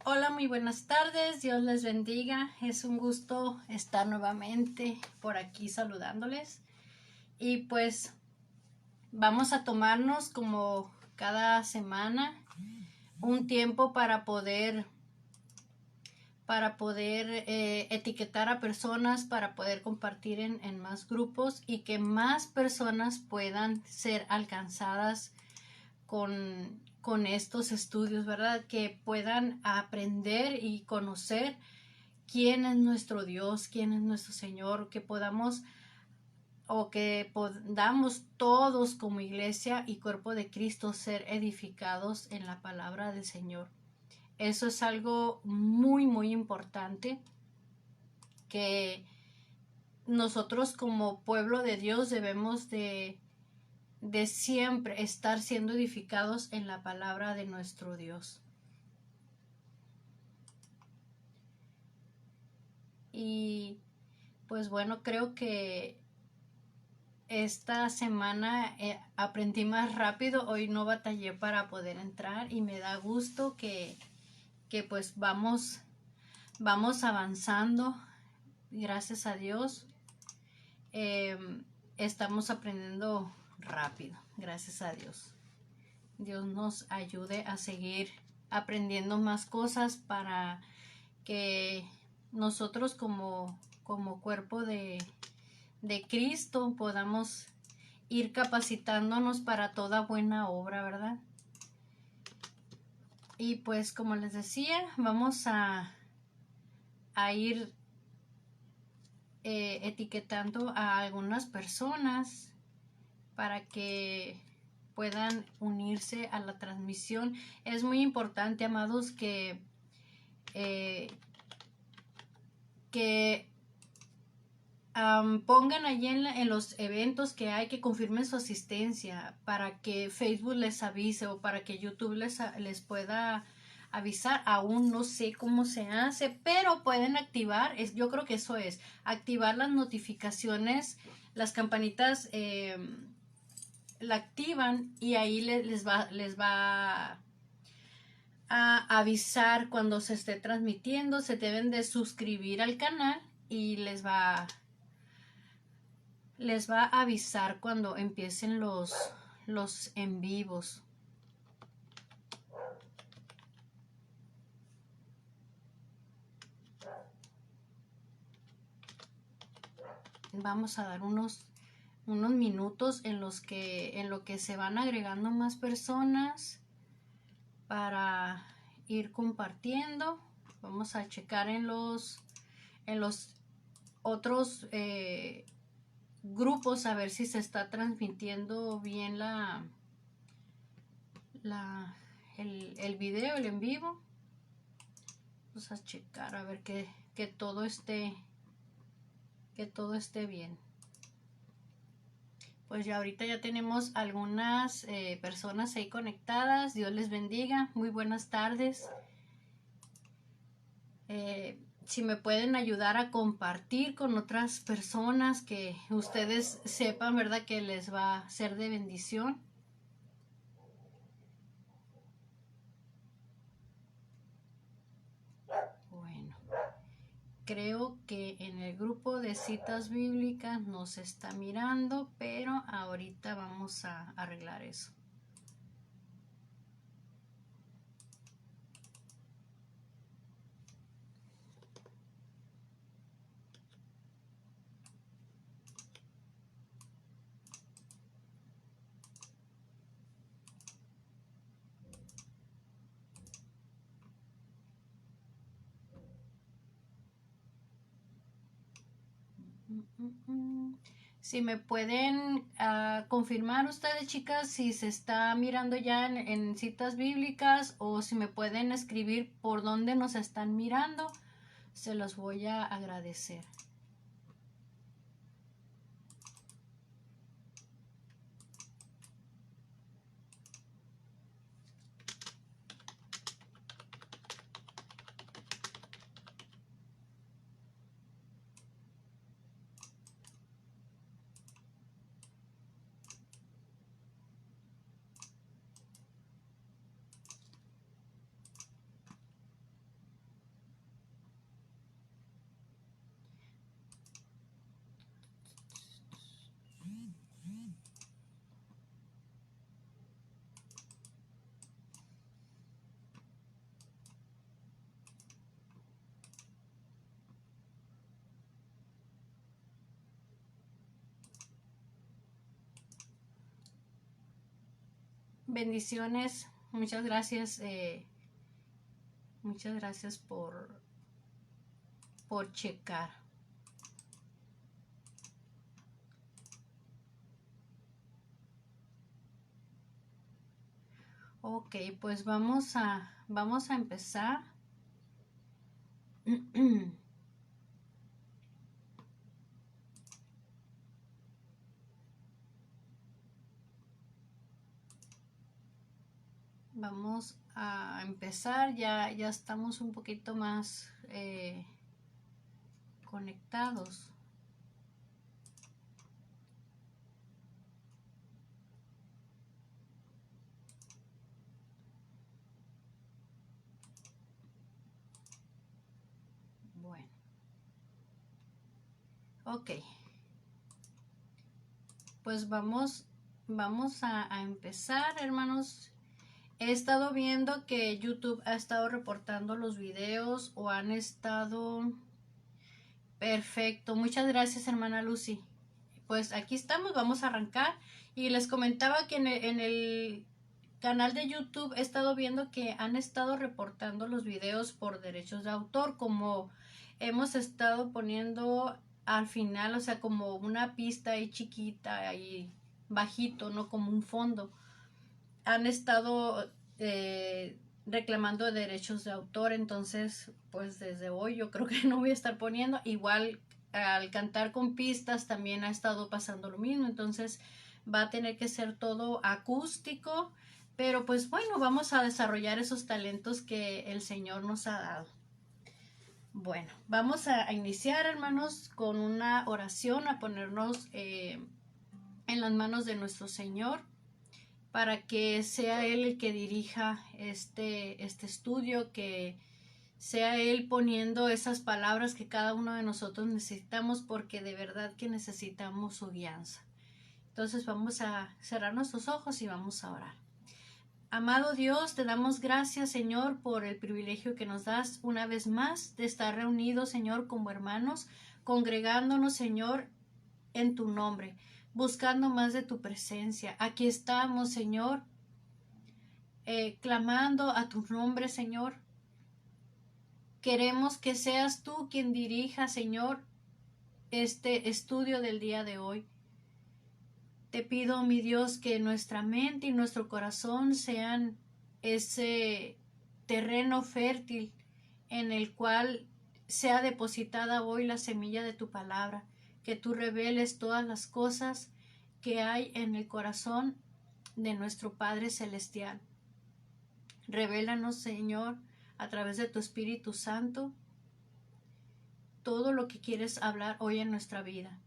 Hola, muy buenas tardes, Dios les bendiga. Es un gusto estar nuevamente por aquí saludándoles. Y pues vamos a tomarnos como cada semana un tiempo para poder etiquetar a personas, para poder compartir en más grupos y que más personas puedan ser alcanzadas con estos estudios, ¿verdad? Que puedan aprender y conocer quién es nuestro Dios, quién es nuestro Señor, que podamos todos como iglesia y cuerpo de Cristo ser edificados en la palabra del Señor. Eso es algo muy, muy importante que nosotros como pueblo de Dios debemos de siempre estar siendo edificados en la palabra de nuestro Dios. Y pues bueno, creo que esta semana aprendí más rápido, hoy no batallé para poder entrar y me da gusto que pues vamos avanzando, gracias a Dios. Eh, Estamos aprendiendo rápido, gracias a Dios. Dios nos ayude a seguir aprendiendo más cosas para que nosotros como cuerpo de Cristo podamos ir capacitándonos para toda buena obra, ¿verdad? Y pues como les decía, vamos a ir etiquetando a algunas personas para que puedan unirse a la transmisión. Es muy importante, amados, eh, que pongan allí en los eventos que hay, que confirmen su asistencia para que Facebook les avise o para que YouTube les pueda avisar. Aún no sé cómo se hace, pero pueden activar, yo creo que eso es, activar las notificaciones, las campanitas la activan y ahí les va a avisar cuando se esté transmitiendo. Se deben de suscribir al canal y les va a avisar cuando empiecen los en vivos. Vamos a dar unos minutos en lo que se van agregando más personas para ir compartiendo. Vamos a checar en los otros grupos a ver si se está transmitiendo bien el video, el en vivo. Vamos a checar a ver que todo esté bien. Pues ya ahorita ya tenemos algunas personas ahí conectadas. Dios les bendiga. Muy buenas tardes. Si me pueden ayudar a compartir con otras personas que ustedes sepan, ¿verdad? Que les va a ser de bendición. Bueno, creo que en el grupo de citas bíblicas no se está mirando, pero ahorita vamos a arreglar eso. Si me pueden confirmar ustedes, chicas, si se está mirando ya en citas bíblicas o si me pueden escribir por dónde nos están mirando, se los voy a agradecer. Bendiciones. Muchas gracias. Muchas gracias por checar. Ok, pues vamos a empezar. Vamos a empezar, ya estamos un poquito más conectados. Bueno, ok, pues vamos a empezar, hermanos. He estado viendo que YouTube ha estado reportando los videos o han estado... Perfecto, muchas gracias, hermana Lucy. Pues aquí estamos, vamos a arrancar. Y les comentaba que en el canal de YouTube he estado viendo que han estado reportando los videos por derechos de autor, como hemos estado poniendo al final, o sea, como una pista ahí chiquita, ahí bajito, no como un fondo. Han estado reclamando derechos de autor, entonces pues desde hoy yo creo que no voy a estar poniendo. Igual al cantar con pistas también ha estado pasando lo mismo, entonces va a tener que ser todo acústico, pero pues bueno, vamos a desarrollar esos talentos que el Señor nos ha dado. Bueno, vamos a iniciar, hermanos, con una oración, a ponernos en las manos de nuestro Señor, para que sea Él el que dirija este estudio, que sea Él poniendo esas palabras que cada uno de nosotros necesitamos, porque de verdad que necesitamos su guianza. Entonces vamos a cerrar nuestros ojos y vamos a orar. Amado Dios, te damos gracias, Señor, por el privilegio que nos das una vez más de estar reunidos, Señor, como hermanos, congregándonos, Señor, en tu nombre, buscando más de tu presencia. Aquí estamos, Señor, clamando a tu nombre, Señor. Queremos que seas tú quien dirija, Señor, este estudio del día de hoy. Te pido, mi Dios, que nuestra mente y nuestro corazón sean ese terreno fértil en el cual sea depositada hoy la semilla de tu palabra, que tú reveles todas las cosas que hay en el corazón de nuestro Padre Celestial. Revélanos, Señor, a través de tu Espíritu Santo, todo lo que quieres hablar hoy en nuestra vida.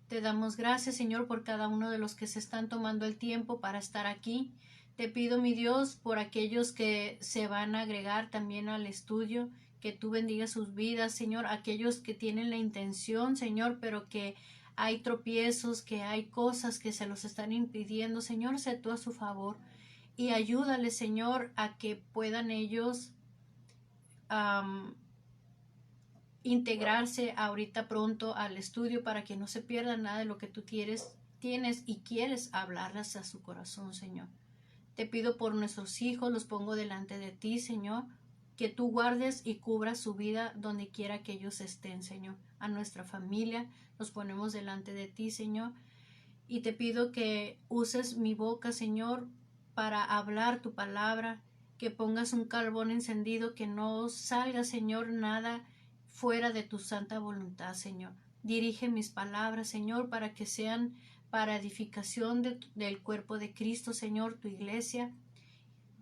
Te damos gracias, Señor, por cada uno de los que se están tomando el tiempo para estar aquí. Te pido, mi Dios, por aquellos que se van a agregar también al estudio, que tú bendigas sus vidas, Señor, aquellos que tienen la intención, Señor, pero que hay tropiezos, que hay cosas que se los están impidiendo, Señor, sé tú a su favor y ayúdales, Señor, a que puedan ellos integrarse ahorita pronto al estudio, para que no se pierda nada de lo que tú tienes y quieres hablarles a su corazón, Señor. Te pido por nuestros hijos, los pongo delante de ti, Señor, que tú guardes y cubras su vida donde quiera que ellos estén, Señor. A nuestra familia los ponemos delante de ti, Señor, y te pido que uses mi boca, Señor, para hablar tu palabra, que pongas un carbón encendido, que no salga, Señor, nada fuera de tu santa voluntad, Señor. Dirige mis palabras, Señor, para que sean para edificación del cuerpo de Cristo, Señor, tu iglesia,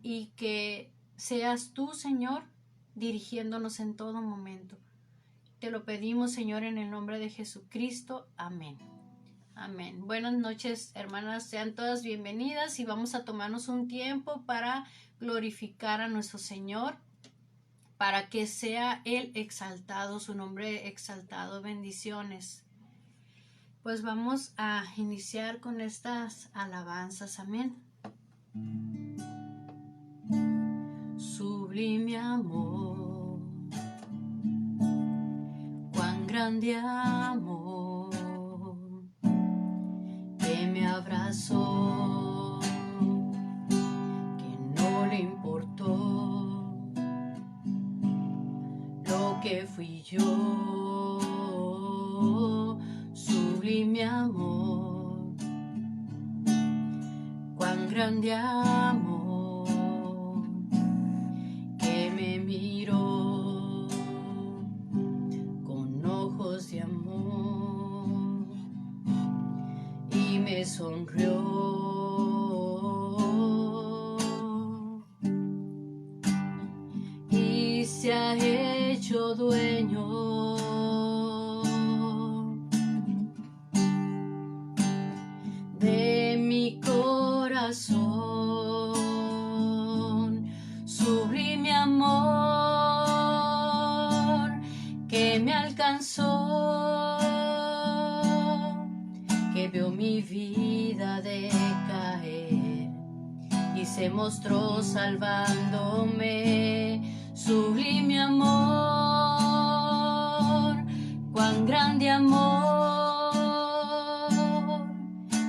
y que seas tú, Señor, dirigiéndonos en todo momento. Te lo pedimos, Señor, en el nombre de Jesucristo. Amén. Amén. Buenas noches, hermanas. Sean todas bienvenidas y vamos a tomarnos un tiempo para glorificar a nuestro Señor, para que sea Él exaltado, su nombre exaltado. Bendiciones. Pues vamos a iniciar con estas alabanzas. Amén. Sublime amor, cuán grande amor, que me abrazó que fui yo, sublime amor, cuán grande amor, que me miró con ojos de amor y me sonrió. Se ha hecho dueño de mi corazón, sublime amor que me alcanzó, que vio mi vida decaer y se mostró salvándome. Sublime amor, cuán grande amor,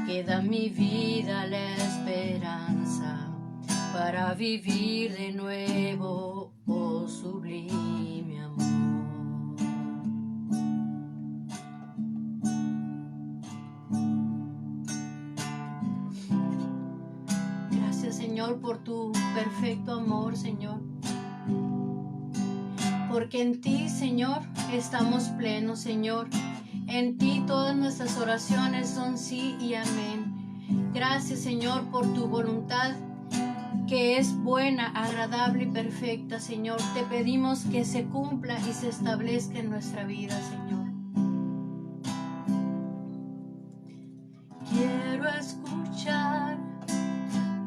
que da mi vida la esperanza para vivir de nuevo, oh sublime amor. Gracias, Señor, por tu perfecto amor, Señor. Porque en ti, Señor, estamos plenos, Señor. En ti todas nuestras oraciones son sí y amén. Gracias, Señor, por tu voluntad, que es buena, agradable y perfecta, Señor. Te pedimos que se cumpla y se establezca en nuestra vida, Señor. Quiero escuchar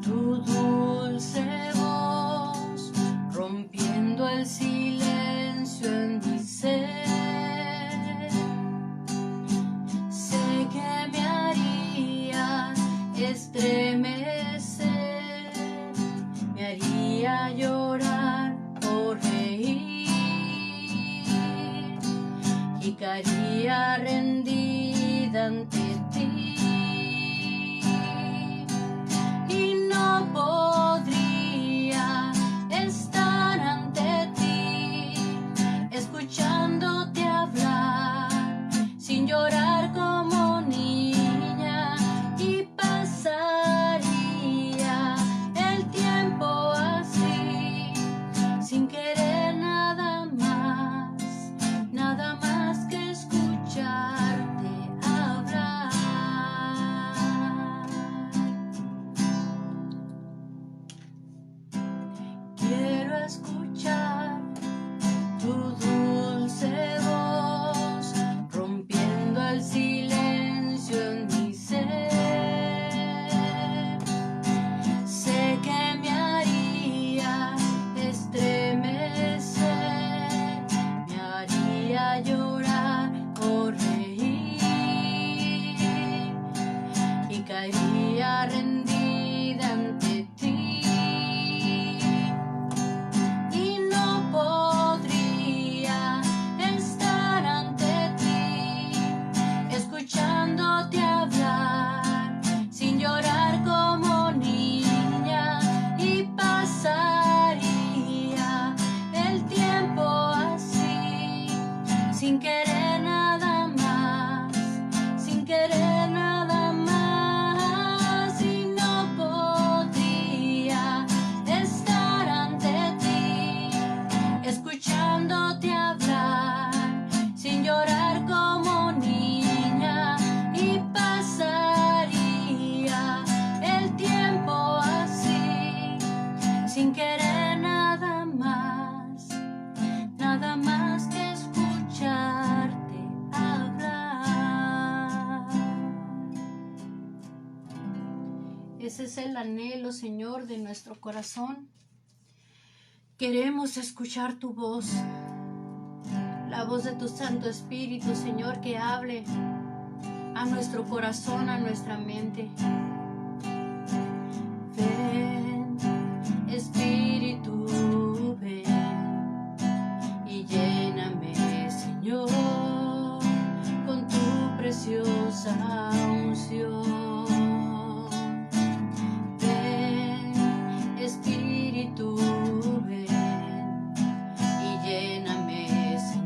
tu dulce voz, rompiendo el silencio en mi ser. Sé que me haría estremecer, me haría llorar o reír y caería rendida ante ti y no podría estar ante ti escuchándote hablar sin llorar como niña, y pasaría el tiempo así sin querer nada más que escucharte hablar. Quiero escuchar tu dulce voz, rompiendo el silencio en mi ser. Sé que me haría estremecer, me haría llorar o reír y caería rendida ante ti y no podría estar ante ti escuchándote hablar sin llorar como niña, y pasaría el tiempo así sin querer nada más, sin querer nada más, y no podría estar ante ti escuchándote hablar sin llorar como niña, y pasaría el tiempo así sin querer nada más que escucharte hablar. Ese es el anhelo, Señor, de nuestro corazón. Queremos escuchar tu voz, la voz de tu Santo Espíritu, Señor, que hable a nuestro corazón, a nuestra mente. Ven, Espíritu, ven y lléname, Señor, con tu preciosa unción. Ven, Espíritu, ven y lléname, Señor,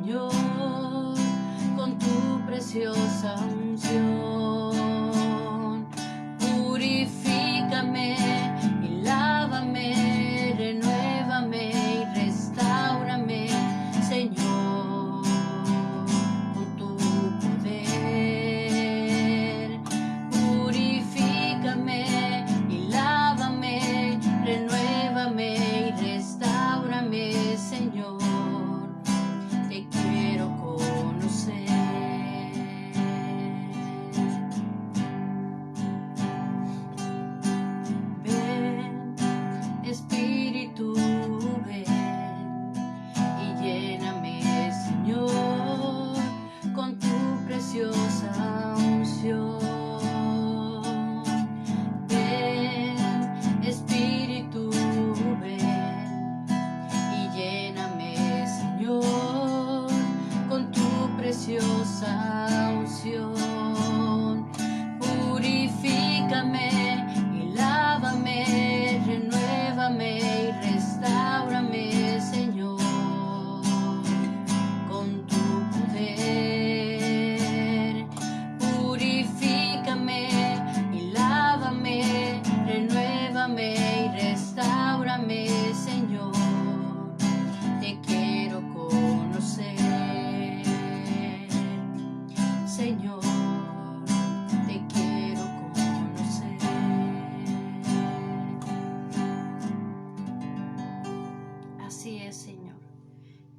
es, Señor.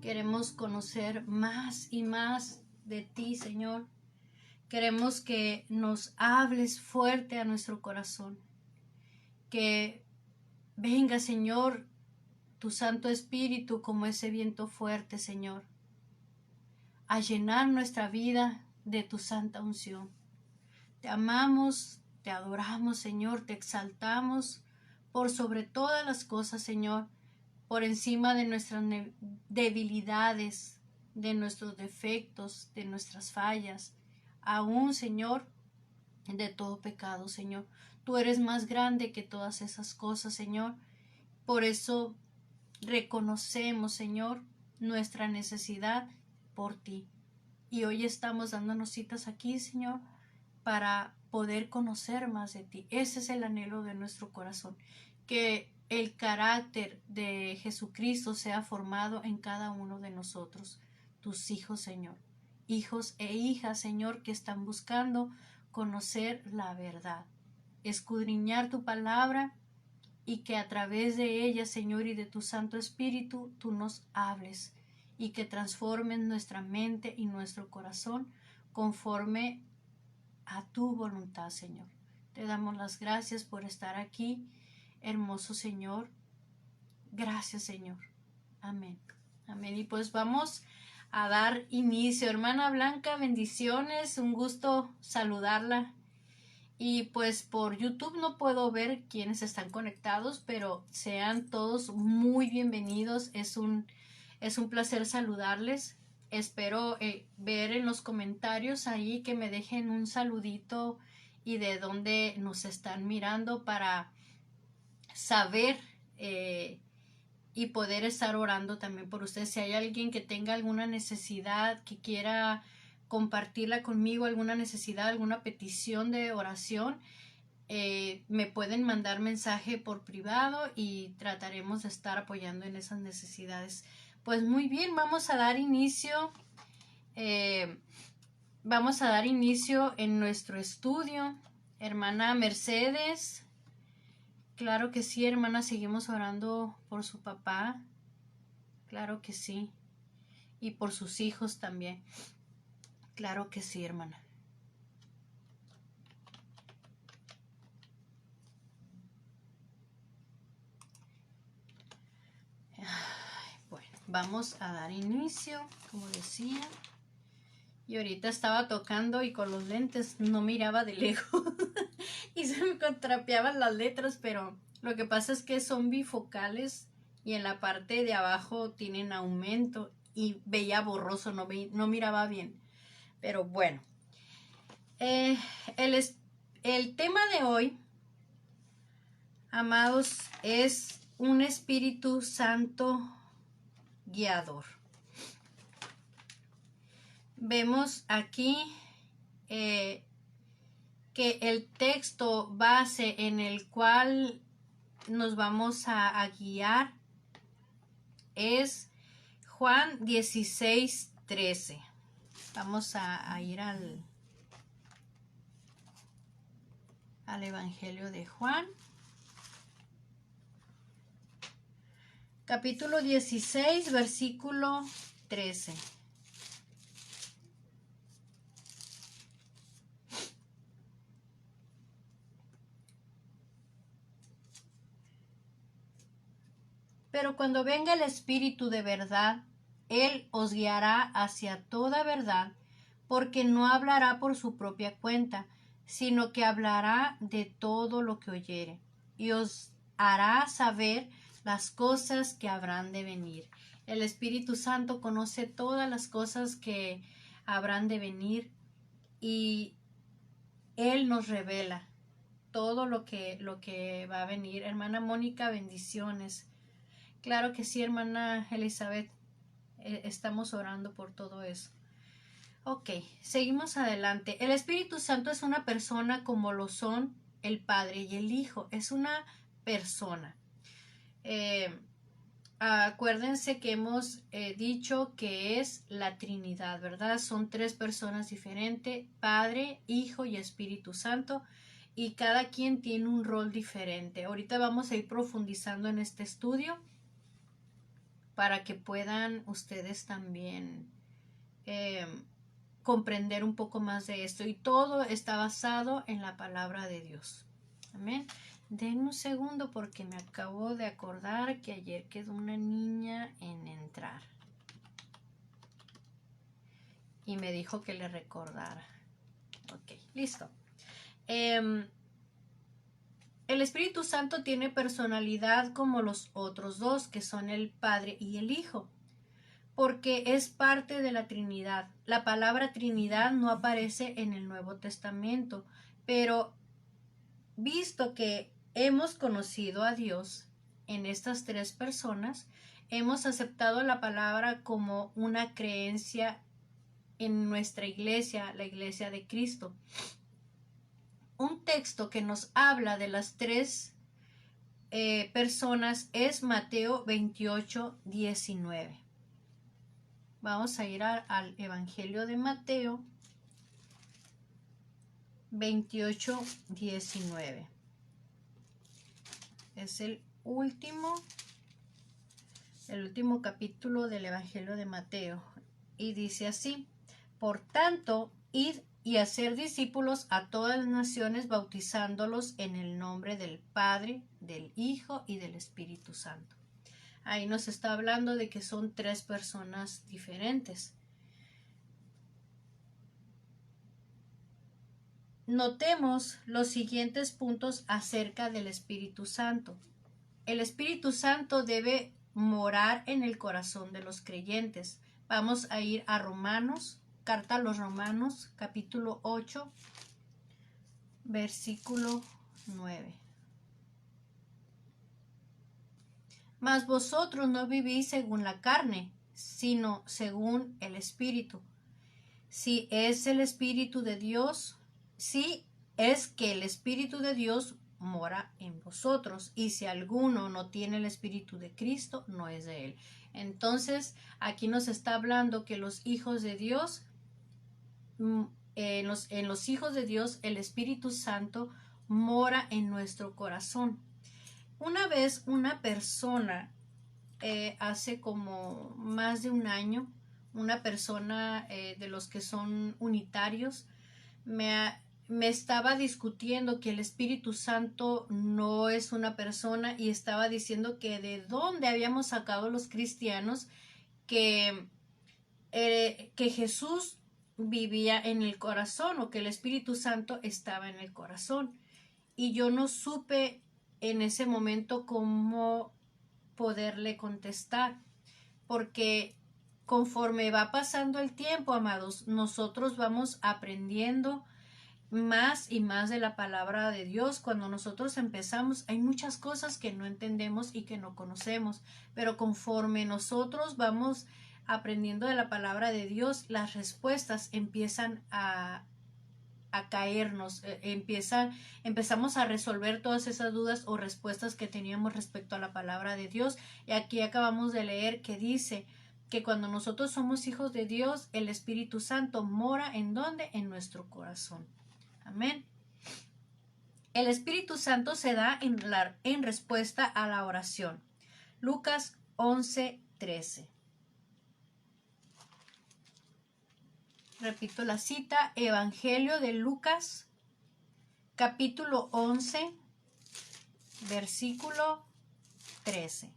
Queremos conocer más y más de ti, Señor. Queremos que nos hables fuerte a nuestro corazón. Que venga, Señor, tu Santo Espíritu como ese viento fuerte, Señor, a llenar nuestra vida de tu santa unción. Te amamos, te adoramos, Señor, te exaltamos por sobre todas las cosas, Señor, por encima de nuestras debilidades, de nuestros defectos, de nuestras fallas, aún, Señor, de todo pecado, Señor. Tú eres más grande que todas esas cosas, Señor. Por eso reconocemos, Señor, nuestra necesidad por ti. Y hoy estamos dándonos citas aquí, Señor, para poder conocer más de ti. Ese es el anhelo de nuestro corazón, que el carácter de Jesucristo sea formado en cada uno de nosotros, tus hijos, Señor. Hijos e hijas, Señor, que están buscando conocer la verdad, escudriñar tu palabra y que a través de ella, Señor, y de tu Santo Espíritu, tú nos hables y que transformes nuestra mente y nuestro corazón conforme a tu voluntad, Señor. Te damos las gracias por estar aquí, hermoso Señor. Gracias, Señor. Amén. Amén. Y pues vamos a dar inicio. Hermana Blanca, bendiciones. Un gusto saludarla. Y pues por YouTube no puedo ver quiénes están conectados, pero sean todos muy bienvenidos. Es un placer saludarles. Espero ver en los comentarios ahí que me dejen un saludito y de dónde nos están mirando para saber y poder estar orando también por ustedes. Si hay alguien que tenga alguna necesidad, que quiera compartirla conmigo, alguna necesidad, alguna petición de oración, me pueden mandar mensaje por privado y trataremos de estar apoyando en esas necesidades. Pues muy bien, vamos a dar inicio en nuestro estudio. Hermana Mercedes, claro que sí, hermana, seguimos orando por su papá, claro que sí, y por sus hijos también, claro que sí, hermana. Bueno, vamos a dar inicio, como decía. Y ahorita estaba tocando y con los lentes no miraba de lejos y se me contrapeaban las letras, pero lo que pasa es que son bifocales y en la parte de abajo tienen aumento y veía borroso, no miraba bien. Pero bueno, el tema de hoy, amados, es un Espíritu Santo guiador. Vemos aquí que el texto base en el cual nos vamos a guiar es Juan 16:13. Vamos a ir al Evangelio de Juan. Capítulo 16, versículo 13. Pero cuando venga el Espíritu de verdad, Él os guiará hacia toda verdad, porque no hablará por su propia cuenta, sino que hablará de todo lo que oyere, y os hará saber las cosas que habrán de venir. El Espíritu Santo conoce todas las cosas que habrán de venir, y Él nos revela todo lo que va a venir. Hermana Mónica, bendiciones. Claro que sí, hermana Elizabeth, estamos orando por todo eso. Ok, seguimos adelante. El Espíritu Santo es una persona como lo son el Padre y el Hijo. Es una persona. Acuérdense que hemos dicho que es la Trinidad, ¿verdad? Son tres personas diferentes, Padre, Hijo y Espíritu Santo, y cada quien tiene un rol diferente. Ahorita vamos a ir profundizando en este estudio para que puedan ustedes también comprender un poco más de esto. Y todo está basado en la palabra de Dios. Amén. Den un segundo porque me acabo de acordar que ayer quedó una niña en entrar. Y me dijo que le recordara. Ok, listo. El Espíritu Santo tiene personalidad como los otros dos, que son el Padre y el Hijo, porque es parte de la Trinidad. La palabra Trinidad no aparece en el Nuevo Testamento, pero visto que hemos conocido a Dios en estas tres personas, hemos aceptado la palabra como una creencia en nuestra iglesia, la iglesia de Cristo. Un texto que nos habla de las tres personas es Mateo 28, 19. Vamos a ir al Evangelio de Mateo 28, 19. Es el último capítulo del Evangelio de Mateo. Y dice así: por tanto, id y hacer discípulos a todas las naciones, bautizándolos en el nombre del Padre, del Hijo y del Espíritu Santo. Ahí nos está hablando de que son tres personas diferentes. Notemos los siguientes puntos acerca del Espíritu Santo. El Espíritu Santo debe morar en el corazón de los creyentes. Vamos a ir a Romanos, carta a los Romanos, capítulo 8, versículo 9. Mas vosotros no vivís según la carne, sino según el Espíritu. Si es el Espíritu de Dios, si es que el Espíritu de Dios mora en vosotros, y si alguno no tiene el Espíritu de Cristo, no es de él. Entonces, aquí nos está hablando que los hijos de Dios, en los hijos de Dios, el Espíritu Santo mora en nuestro corazón. Una vez una persona, hace como más de un año, una persona de los que son unitarios, me estaba discutiendo que el Espíritu Santo no es una persona, y estaba diciendo que de dónde habíamos sacado los cristianos que Jesús vivía en el corazón, o que el Espíritu Santo estaba en el corazón. Y yo no supe en ese momento cómo poderle contestar, porque conforme va pasando el tiempo, amados, nosotros vamos aprendiendo más y más de la palabra de Dios. Cuando nosotros empezamos, hay muchas cosas que no entendemos y que no conocemos, pero conforme nosotros vamos aprendiendo de la palabra de Dios, las respuestas empiezan a caernos, empezamos a resolver todas esas dudas o respuestas que teníamos respecto a la palabra de Dios. Y aquí acabamos de leer que dice que cuando nosotros somos hijos de Dios, el Espíritu Santo mora ¿en dónde? En nuestro corazón. Amén. El Espíritu Santo se da en respuesta a la oración. Lucas 11:13. Repito la cita, Evangelio de Lucas, capítulo 11, versículo 13.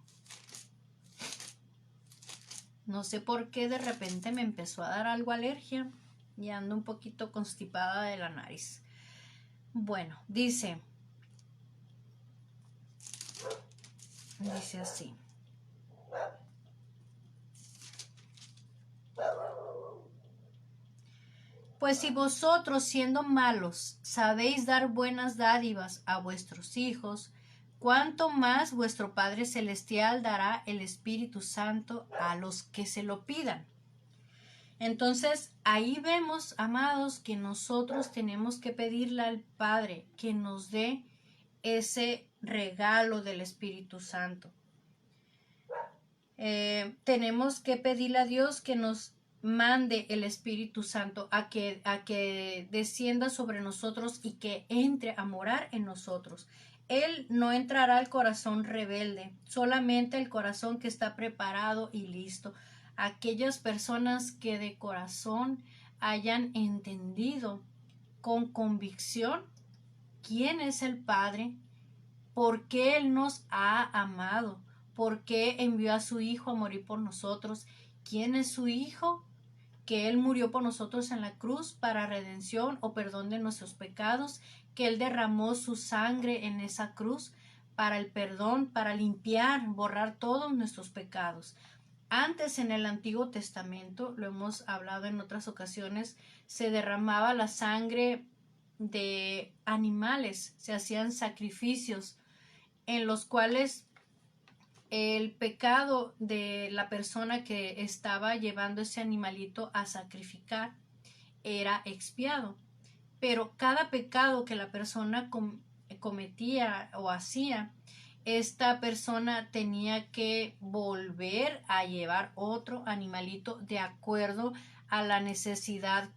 No sé por qué de repente me empezó a dar algo alergia y ando un poquito constipada de la nariz. Bueno, dice así. Pues si vosotros, siendo malos, sabéis dar buenas dádivas a vuestros hijos, cuánto más vuestro Padre Celestial dará el Espíritu Santo a los que se lo pidan. Entonces, ahí vemos, amados, que nosotros tenemos que pedirle al Padre que nos dé ese regalo del Espíritu Santo. Tenemos que pedirle a Dios que nos mande el Espíritu Santo a que descienda sobre nosotros y que entre a morar en nosotros. Él no entrará al corazón rebelde, solamente el corazón que está preparado y listo. Aquellas personas que de corazón hayan entendido con convicción quién es el Padre, por qué Él nos ha amado, por qué envió a su Hijo a morir por nosotros, quién es su Hijo, que Él murió por nosotros en la cruz para redención o perdón de nuestros pecados, que Él derramó su sangre en esa cruz para el perdón, para limpiar, borrar todos nuestros pecados. Antes en el Antiguo Testamento, lo hemos hablado en otras ocasiones, se derramaba la sangre de animales, se hacían sacrificios en los cuales el pecado de la persona que estaba llevando ese animalito a sacrificar era expiado. Pero cada pecado que la persona cometía o hacía, esta persona tenía que volver a llevar otro animalito de acuerdo a la necesidad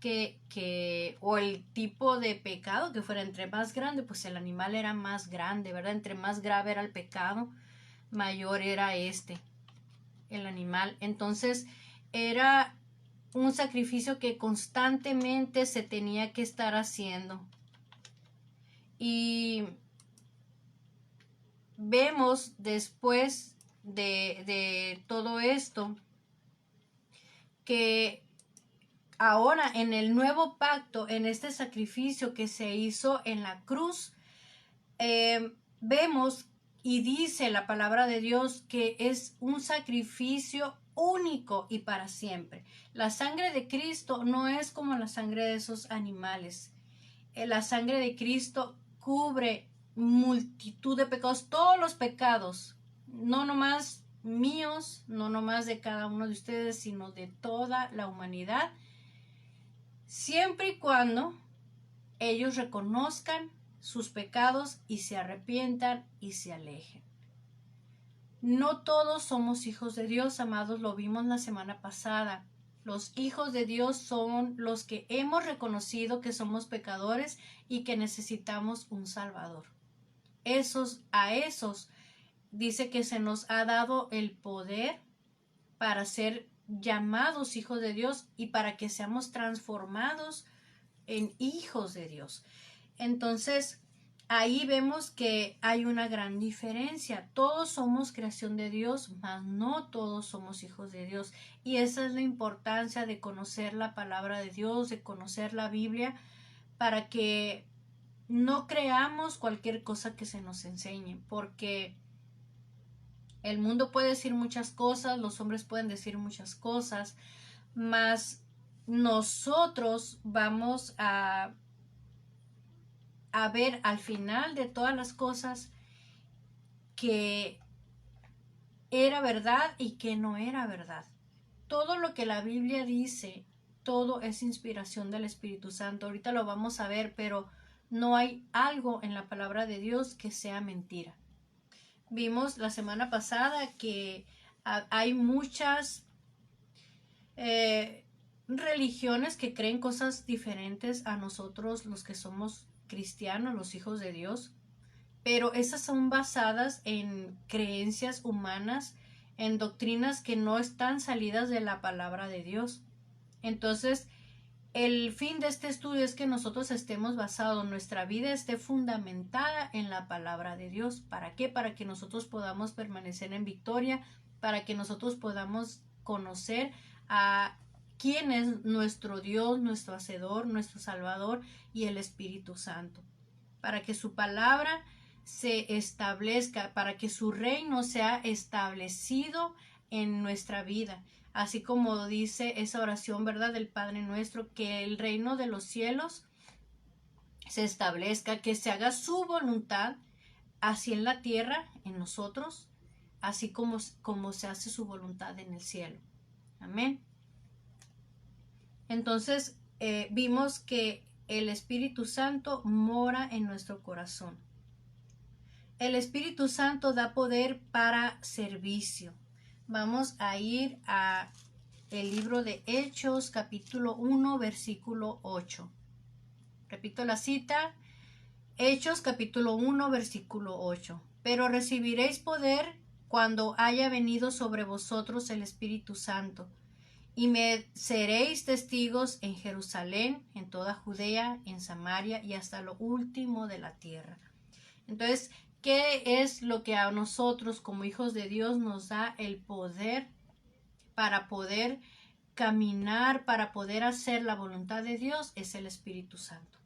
o el tipo de pecado que fuera. Entre más grande, pues el animal era más grande, ¿verdad? Entre más grave era el pecado, mayor era el animal. Entonces era un sacrificio que constantemente se tenía que estar haciendo. Y vemos después de todo esto que ahora en el nuevo pacto, en este sacrificio que se hizo en la cruz, vemos y dice la palabra de Dios que es un sacrificio único y para siempre. La sangre de Cristo no es como la sangre de esos animales. La sangre de Cristo cubre multitud de pecados, todos los pecados, no nomás míos, no nomás de cada uno de ustedes, sino de toda la humanidad, siempre y cuando ellos reconozcan sus pecados y se arrepientan y se alejen. No todos somos hijos de Dios, amados, lo vimos la semana pasada. Los hijos de Dios son los que hemos reconocido que somos pecadores y que necesitamos un Salvador. A esos dice que se nos ha dado el poder para ser llamados hijos de Dios y para que seamos transformados en hijos de Dios. Entonces, ahí vemos que hay una gran diferencia. Todos somos creación de Dios, mas no todos somos hijos de Dios. Y esa es la importancia de conocer la palabra de Dios, de conocer la Biblia, para que no creamos cualquier cosa que se nos enseñe, porque el mundo puede decir muchas cosas, los hombres pueden decir muchas cosas, mas nosotros vamos a ver al final de todas las cosas que era verdad y que no era verdad. Todo lo que la Biblia dice, todo es inspiración del Espíritu Santo. Ahorita lo vamos a ver, pero no hay algo en la palabra de Dios que sea mentira. Vimos la semana pasada que hay muchas religiones que creen cosas diferentes a nosotros, los que somos cristianos, los hijos de Dios, pero esas son basadas en creencias humanas, en doctrinas que no están salidas de la palabra de Dios. Entonces, el fin de este estudio es que nosotros estemos basados, nuestra vida esté fundamentada en la palabra de Dios. ¿Para qué? Para que nosotros podamos permanecer en victoria, para que nosotros podamos conocer a quién es nuestro Dios, nuestro Hacedor, nuestro Salvador y el Espíritu Santo. Para que su palabra se establezca, para que su reino sea establecido en nuestra vida. Así como dice esa oración, ¿verdad?, del Padre Nuestro, que el reino de los cielos se establezca, que se haga su voluntad, así en la tierra, en nosotros, así como se hace su voluntad en el cielo. Amén. Entonces, vimos que el Espíritu Santo mora en nuestro corazón. El Espíritu Santo da poder para servicio. Vamos a ir a el libro de Hechos, capítulo 1, versículo 8. Repito la cita. Hechos capítulo 1 versículo 8. Pero recibiréis poder cuando haya venido sobre vosotros el Espíritu Santo, y me seréis testigos en Jerusalén, en toda Judea, en Samaria y hasta lo último de la tierra. Entonces, ¿qué es lo que a nosotros como hijos de Dios nos da el poder para poder caminar, para poder hacer la voluntad de Dios? Es el Espíritu Santo.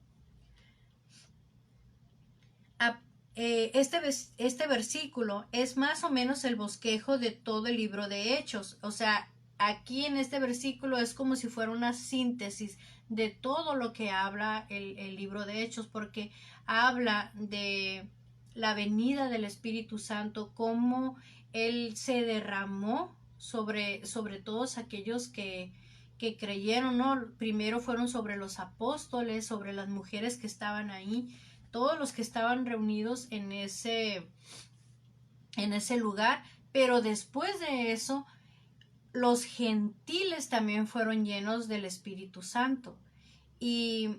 Este versículo es más o menos el bosquejo de todo el libro de Hechos. O sea, aquí en este versículo es como si fuera una síntesis de todo lo que habla el libro de Hechos, porque habla de la venida del Espíritu Santo, cómo Él se derramó sobre todos aquellos que creyeron, ¿no? Primero fueron sobre los apóstoles, sobre las mujeres que estaban ahí, todos los que estaban reunidos en ese lugar, pero después de eso, los gentiles también fueron llenos del Espíritu Santo. Y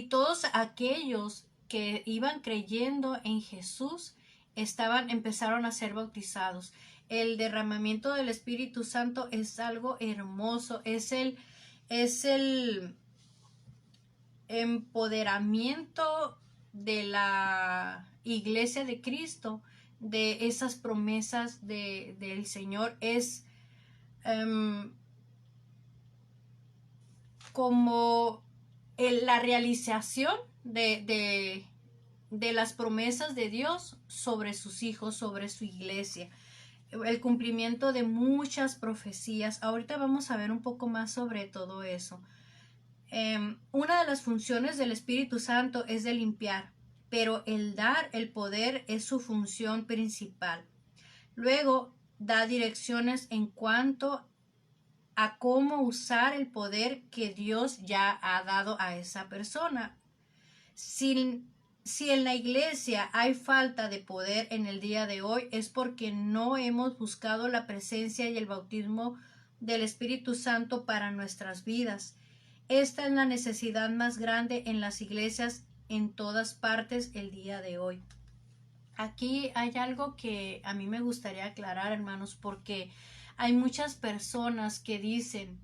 todos aquellos que iban creyendo en Jesús empezaron a ser bautizados. El derramamiento del Espíritu Santo es algo hermoso, es el empoderamiento de la iglesia de Cristo, de esas promesas del Señor. Es como la realización de las promesas de Dios sobre sus hijos, sobre su iglesia, el cumplimiento de muchas profecías. Ahorita vamos a ver un poco más sobre todo eso. Una de las funciones del Espíritu Santo es de limpiar, pero el dar el poder es su función principal. Luego da direcciones en cuanto a cómo usar el poder que Dios ya ha dado a esa persona. Si en la iglesia hay falta de poder en el día de hoy, es porque no hemos buscado la presencia y el bautismo del Espíritu Santo para nuestras vidas. Esta es la necesidad más grande en las iglesias en todas partes el día de hoy. Aquí hay algo que a mí me gustaría aclarar, hermanos, porque hay muchas personas que dicen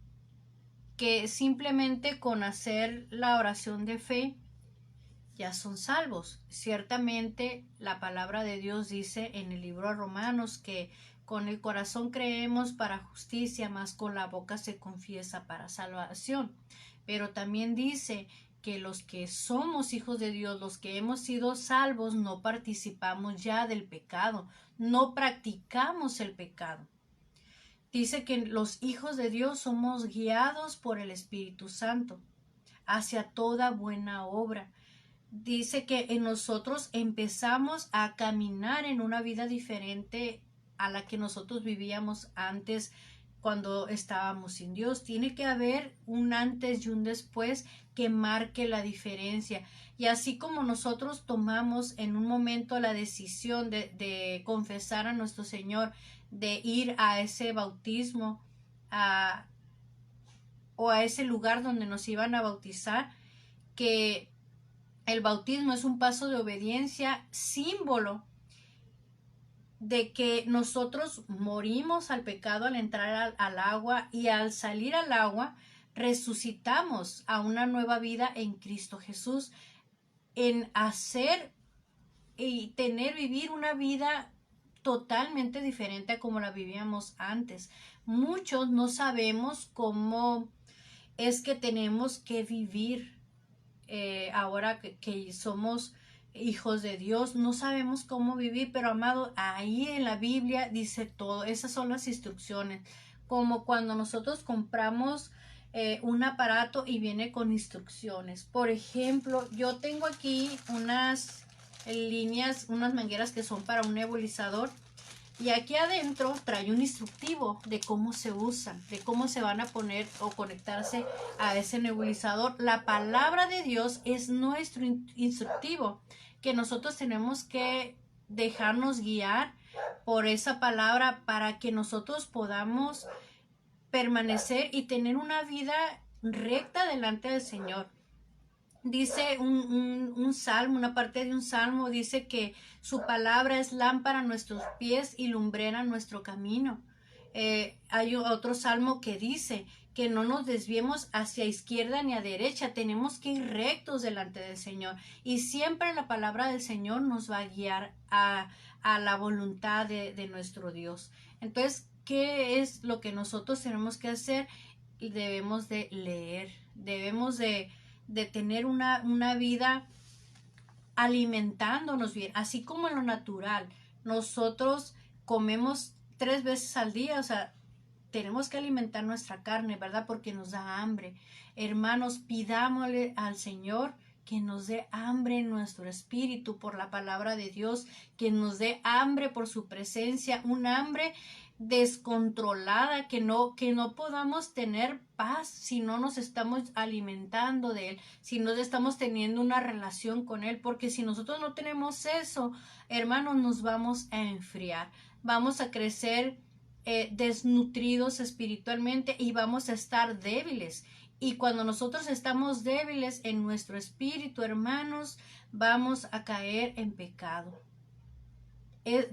que simplemente con hacer la oración de fe ya son salvos. Ciertamente la palabra de Dios dice en el libro de Romanos que con el corazón creemos para justicia, mas con la boca se confiesa para salvación. Pero también dice que los que somos hijos de Dios, los que hemos sido salvos, no participamos ya del pecado, no practicamos el pecado. Dice que los hijos de Dios somos guiados por el Espíritu Santo hacia toda buena obra. Dice que en nosotros empezamos a caminar en una vida diferente a la que nosotros vivíamos antes cuando estábamos sin Dios. Tiene que haber un antes y un después que marque la diferencia. Y así como nosotros tomamos en un momento la decisión de confesar a nuestro Señor, de ir a ese bautismo o a ese lugar donde nos iban a bautizar, que el bautismo es un paso de obediencia, símbolo de que nosotros morimos al pecado al entrar al agua, y al salir al agua resucitamos a una nueva vida en Cristo Jesús, en hacer y vivir una vida totalmente diferente a como la vivíamos antes. Muchos no sabemos cómo es que tenemos que vivir ahora que somos hijos de Dios. No sabemos cómo vivir, pero amado, ahí en la Biblia dice todo. Esas son las instrucciones, como cuando nosotros compramos un aparato y viene con instrucciones. Por ejemplo, yo tengo aquí unas líneas, unas mangueras que son para un nebulizador, y aquí adentro trae un instructivo de cómo se usan, de cómo se van a poner o conectarse a ese nebulizador. La palabra de Dios es nuestro instructivo, que nosotros tenemos que dejarnos guiar por esa palabra para que nosotros podamos permanecer y tener una vida recta delante del Señor. Dice un salmo, una parte de un salmo, dice que su palabra es lámpara a nuestros pies y lumbrera a nuestro camino. Hay otro salmo que dice que no nos desviemos hacia izquierda ni a derecha, tenemos que ir rectos delante del Señor y siempre la palabra del Señor nos va a guiar a la voluntad de nuestro Dios. Entonces, ¿qué es lo que nosotros tenemos que hacer? Debemos de leer, debemos de tener una vida alimentándonos bien, así como en lo natural. Nosotros comemos 3 veces al día, o sea, tenemos que alimentar nuestra carne, ¿verdad? Porque nos da hambre. Hermanos, pidámosle al Señor que nos dé hambre en nuestro espíritu por la palabra de Dios, que nos dé hambre por su presencia, un hambre descontrolada, que no podamos tener paz si no nos estamos alimentando de Él, si no estamos teniendo una relación con Él, porque si nosotros no tenemos eso, hermanos, nos vamos a enfriar, vamos a crecer desnutridos espiritualmente y vamos a estar débiles. Y cuando nosotros estamos débiles en nuestro espíritu, hermanos, vamos a caer en pecado.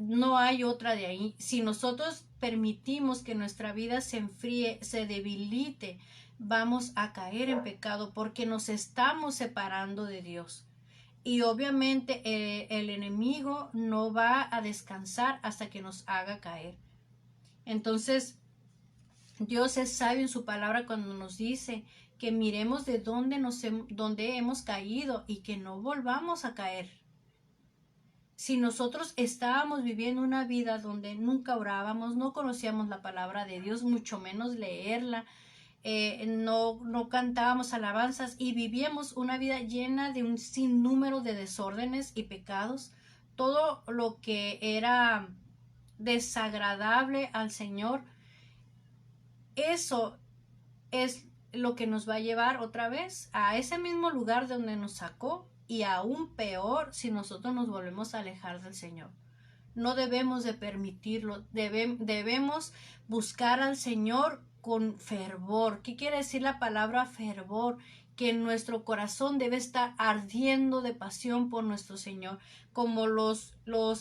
No hay otra de ahí. Si nosotros permitimos que nuestra vida se enfríe, se debilite, vamos a caer en pecado porque nos estamos separando de Dios. Y obviamente el enemigo no va a descansar hasta que nos haga caer. Entonces, Dios es sabio en su palabra cuando nos dice que miremos de dónde hemos caído y que no volvamos a caer. Si nosotros estábamos viviendo una vida donde nunca orábamos, no conocíamos la palabra de Dios, mucho menos leerla, no cantábamos alabanzas y vivíamos una vida llena de un sinnúmero de desórdenes y pecados, todo lo que era desagradable al Señor, eso es lo que nos va a llevar otra vez a ese mismo lugar de donde nos sacó y aún peor si nosotros nos volvemos a alejar del Señor. No debemos de permitirlo, debemos buscar al Señor con fervor. ¿Qué quiere decir la palabra fervor? Que nuestro corazón debe estar ardiendo de pasión por nuestro Señor, como los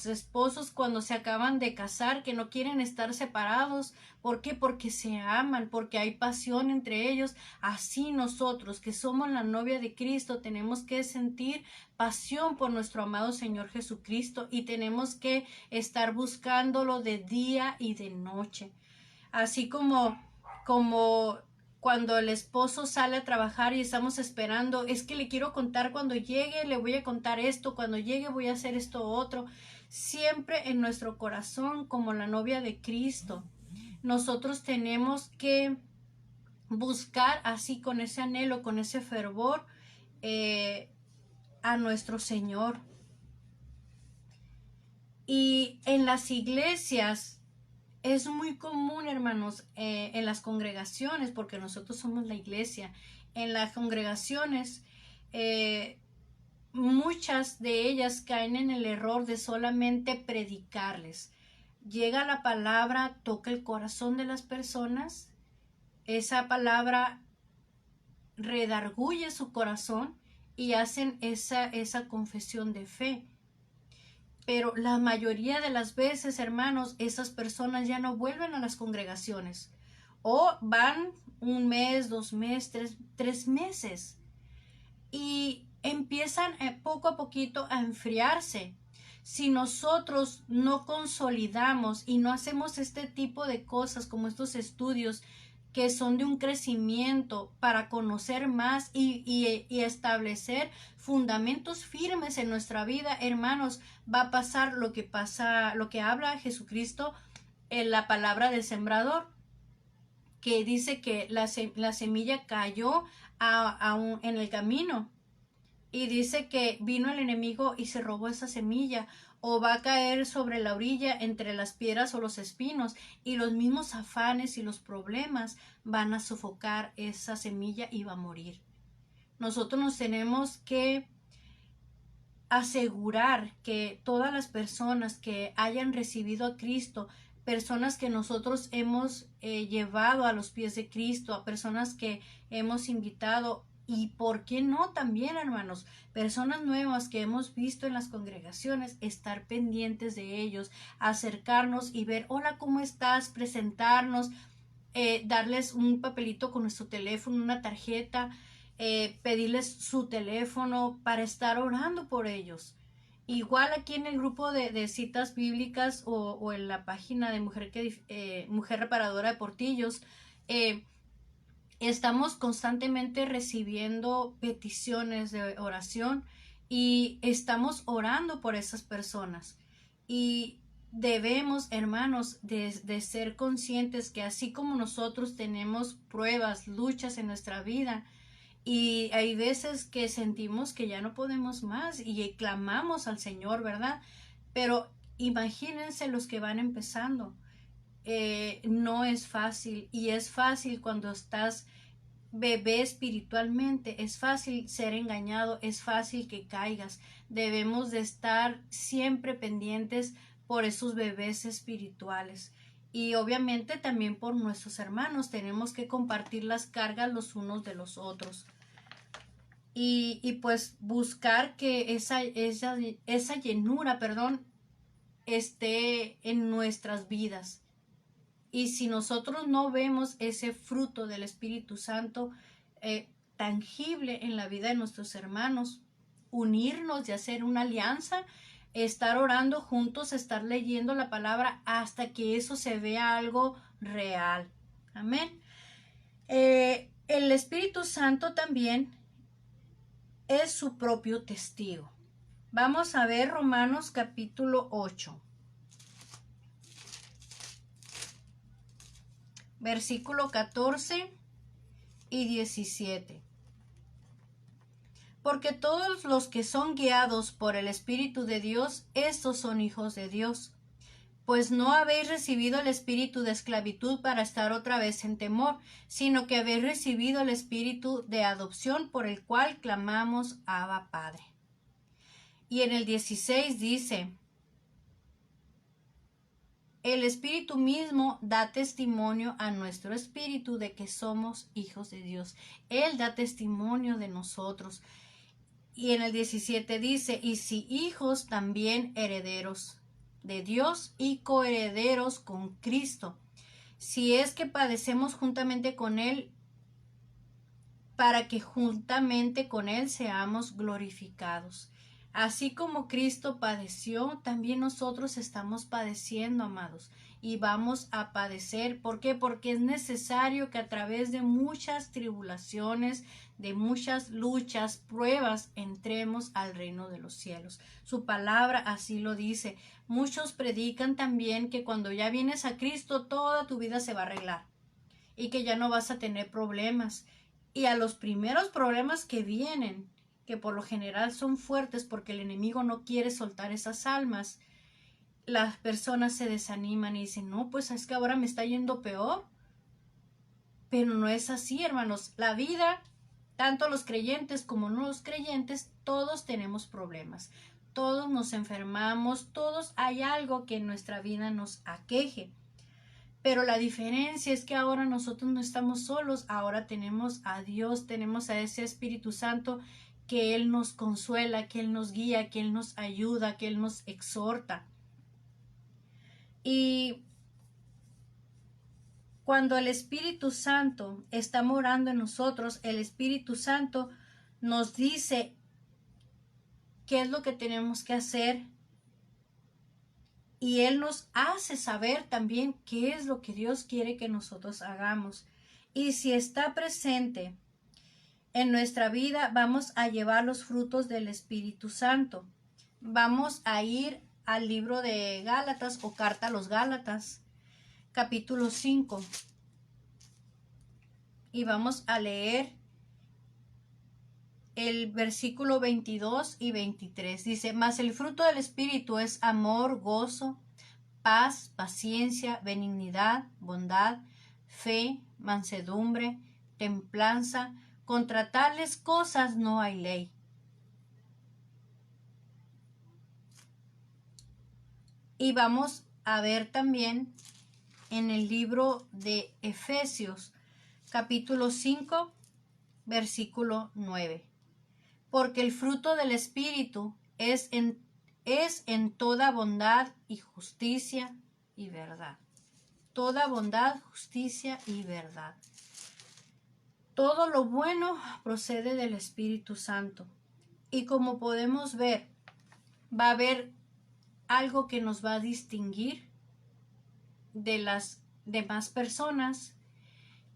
esposos cuando se acaban de casar, que no quieren estar separados. ¿Por qué? Porque se aman, porque hay pasión entre ellos. Así nosotros, que somos la novia de Cristo, tenemos que sentir pasión por nuestro amado Señor Jesucristo y tenemos que estar buscándolo de día y de noche. Así como cuando el esposo sale a trabajar y estamos esperando, es que le quiero contar cuando llegue, le voy a contar esto, cuando llegue voy a hacer esto otro. Siempre en nuestro corazón, como la novia de Cristo, nosotros tenemos que buscar así con ese anhelo, con ese fervor a nuestro Señor. Y en las iglesias es muy común, hermanos, en las congregaciones, porque nosotros somos la iglesia, en las congregaciones, muchas de ellas caen en el error de solamente predicarles. Llega la palabra, toca el corazón de las personas, esa palabra redarguye su corazón y hacen esa confesión de fe. Pero la mayoría de las veces, hermanos, esas personas ya no vuelven a las congregaciones o van 1 mes, 2 meses, tres meses y empiezan poco a poquito a enfriarse. Si nosotros no consolidamos y no hacemos este tipo de cosas como estos estudios que son de un crecimiento para conocer más y establecer fundamentos firmes en nuestra vida, hermanos, va a pasar lo que habla Jesucristo en la palabra del sembrador, que dice que la semilla cayó en el camino y dice que vino el enemigo y se robó esa semilla, o va a caer sobre la orilla entre las piedras o los espinos, y los mismos afanes y los problemas van a sofocar esa semilla y va a morir. Nosotros nos tenemos que asegurar que todas las personas que hayan recibido a Cristo, personas que nosotros hemos llevado a los pies de Cristo, a personas que hemos invitado Y por qué no también, hermanos, personas nuevas que hemos visto en las congregaciones, estar pendientes de ellos, acercarnos y ver, hola, ¿cómo estás? Presentarnos, darles un papelito con nuestro teléfono, una tarjeta, pedirles su teléfono para estar orando por ellos. Igual aquí en el grupo de citas bíblicas o en la página de Mujer Reparadora de Portillos, estamos constantemente recibiendo peticiones de oración y estamos orando por esas personas. Y debemos, hermanos, de ser conscientes que así como nosotros tenemos pruebas, luchas en nuestra vida, y hay veces que sentimos que ya no podemos más y clamamos al Señor, ¿verdad? Pero imagínense los que van empezando. No es fácil, y es fácil cuando estás bebé espiritualmente, es fácil ser engañado, es fácil que caigas. Debemos de estar siempre pendientes por esos bebés espirituales. Y obviamente también por nuestros hermanos, tenemos que compartir las cargas los unos de los otros. Y pues buscar que esa llenura, esté en nuestras vidas. Y si nosotros no vemos ese fruto del Espíritu Santo tangible en la vida de nuestros hermanos, unirnos y hacer una alianza, estar orando juntos, estar leyendo la palabra hasta que eso se vea algo real. Amén. El Espíritu Santo también es su propio testigo. Vamos a ver Romanos capítulo 8. Versículo 14 y 17. Porque todos los que son guiados por el Espíritu de Dios, estos son hijos de Dios. Pues no habéis recibido el espíritu de esclavitud para estar otra vez en temor, sino que habéis recibido el espíritu de adopción por el cual clamamos Abba Padre. Y en el 16 dice: el Espíritu mismo da testimonio a nuestro espíritu de que somos hijos de Dios. Él da testimonio de nosotros. Y en el 17 dice: y si hijos, también herederos de Dios y coherederos con Cristo, si es que padecemos juntamente con Él, para que juntamente con Él seamos glorificados. Así como Cristo padeció, también nosotros estamos padeciendo, amados, y vamos a padecer. ¿Por qué? Porque es necesario que a través de muchas tribulaciones, de muchas luchas, pruebas, entremos al reino de los cielos. Su palabra así lo dice. Muchos predican también que cuando ya vienes a Cristo, toda tu vida se va a arreglar y que ya no vas a tener problemas. Y a los primeros problemas que vienen, que por lo general son fuertes porque el enemigo no quiere soltar esas almas, las personas se desaniman y dicen: no, pues es que ahora me está yendo peor. Pero no es así, hermanos. La vida, tanto los creyentes como no los creyentes, todos tenemos problemas. Todos nos enfermamos, todos hay algo que en nuestra vida nos aqueje. Pero la diferencia es que ahora nosotros no estamos solos, ahora tenemos a Dios, tenemos a ese Espíritu Santo que Él nos consuela, que Él nos guía, que Él nos ayuda, que Él nos exhorta. Y cuando el Espíritu Santo está morando en nosotros, el Espíritu Santo nos dice qué es lo que tenemos que hacer. Y Él nos hace saber también qué es lo que Dios quiere que nosotros hagamos. Y si está presente en nuestra vida, vamos a llevar los frutos del Espíritu Santo. Vamos a ir al libro de Gálatas o carta a los Gálatas, capítulo 5. Y vamos a leer el versículo 22 y 23. Dice: mas el fruto del Espíritu es amor, gozo, paz, paciencia, benignidad, bondad, fe, mansedumbre, templanza. Contra tales cosas no hay ley. Y vamos a ver también en el libro de Efesios, capítulo 5, versículo 9. Porque el fruto del Espíritu es en toda bondad y justicia y verdad. Toda bondad, justicia y verdad. Todo lo bueno procede del Espíritu Santo. Y como podemos ver, va a haber algo que nos va a distinguir de las demás personas,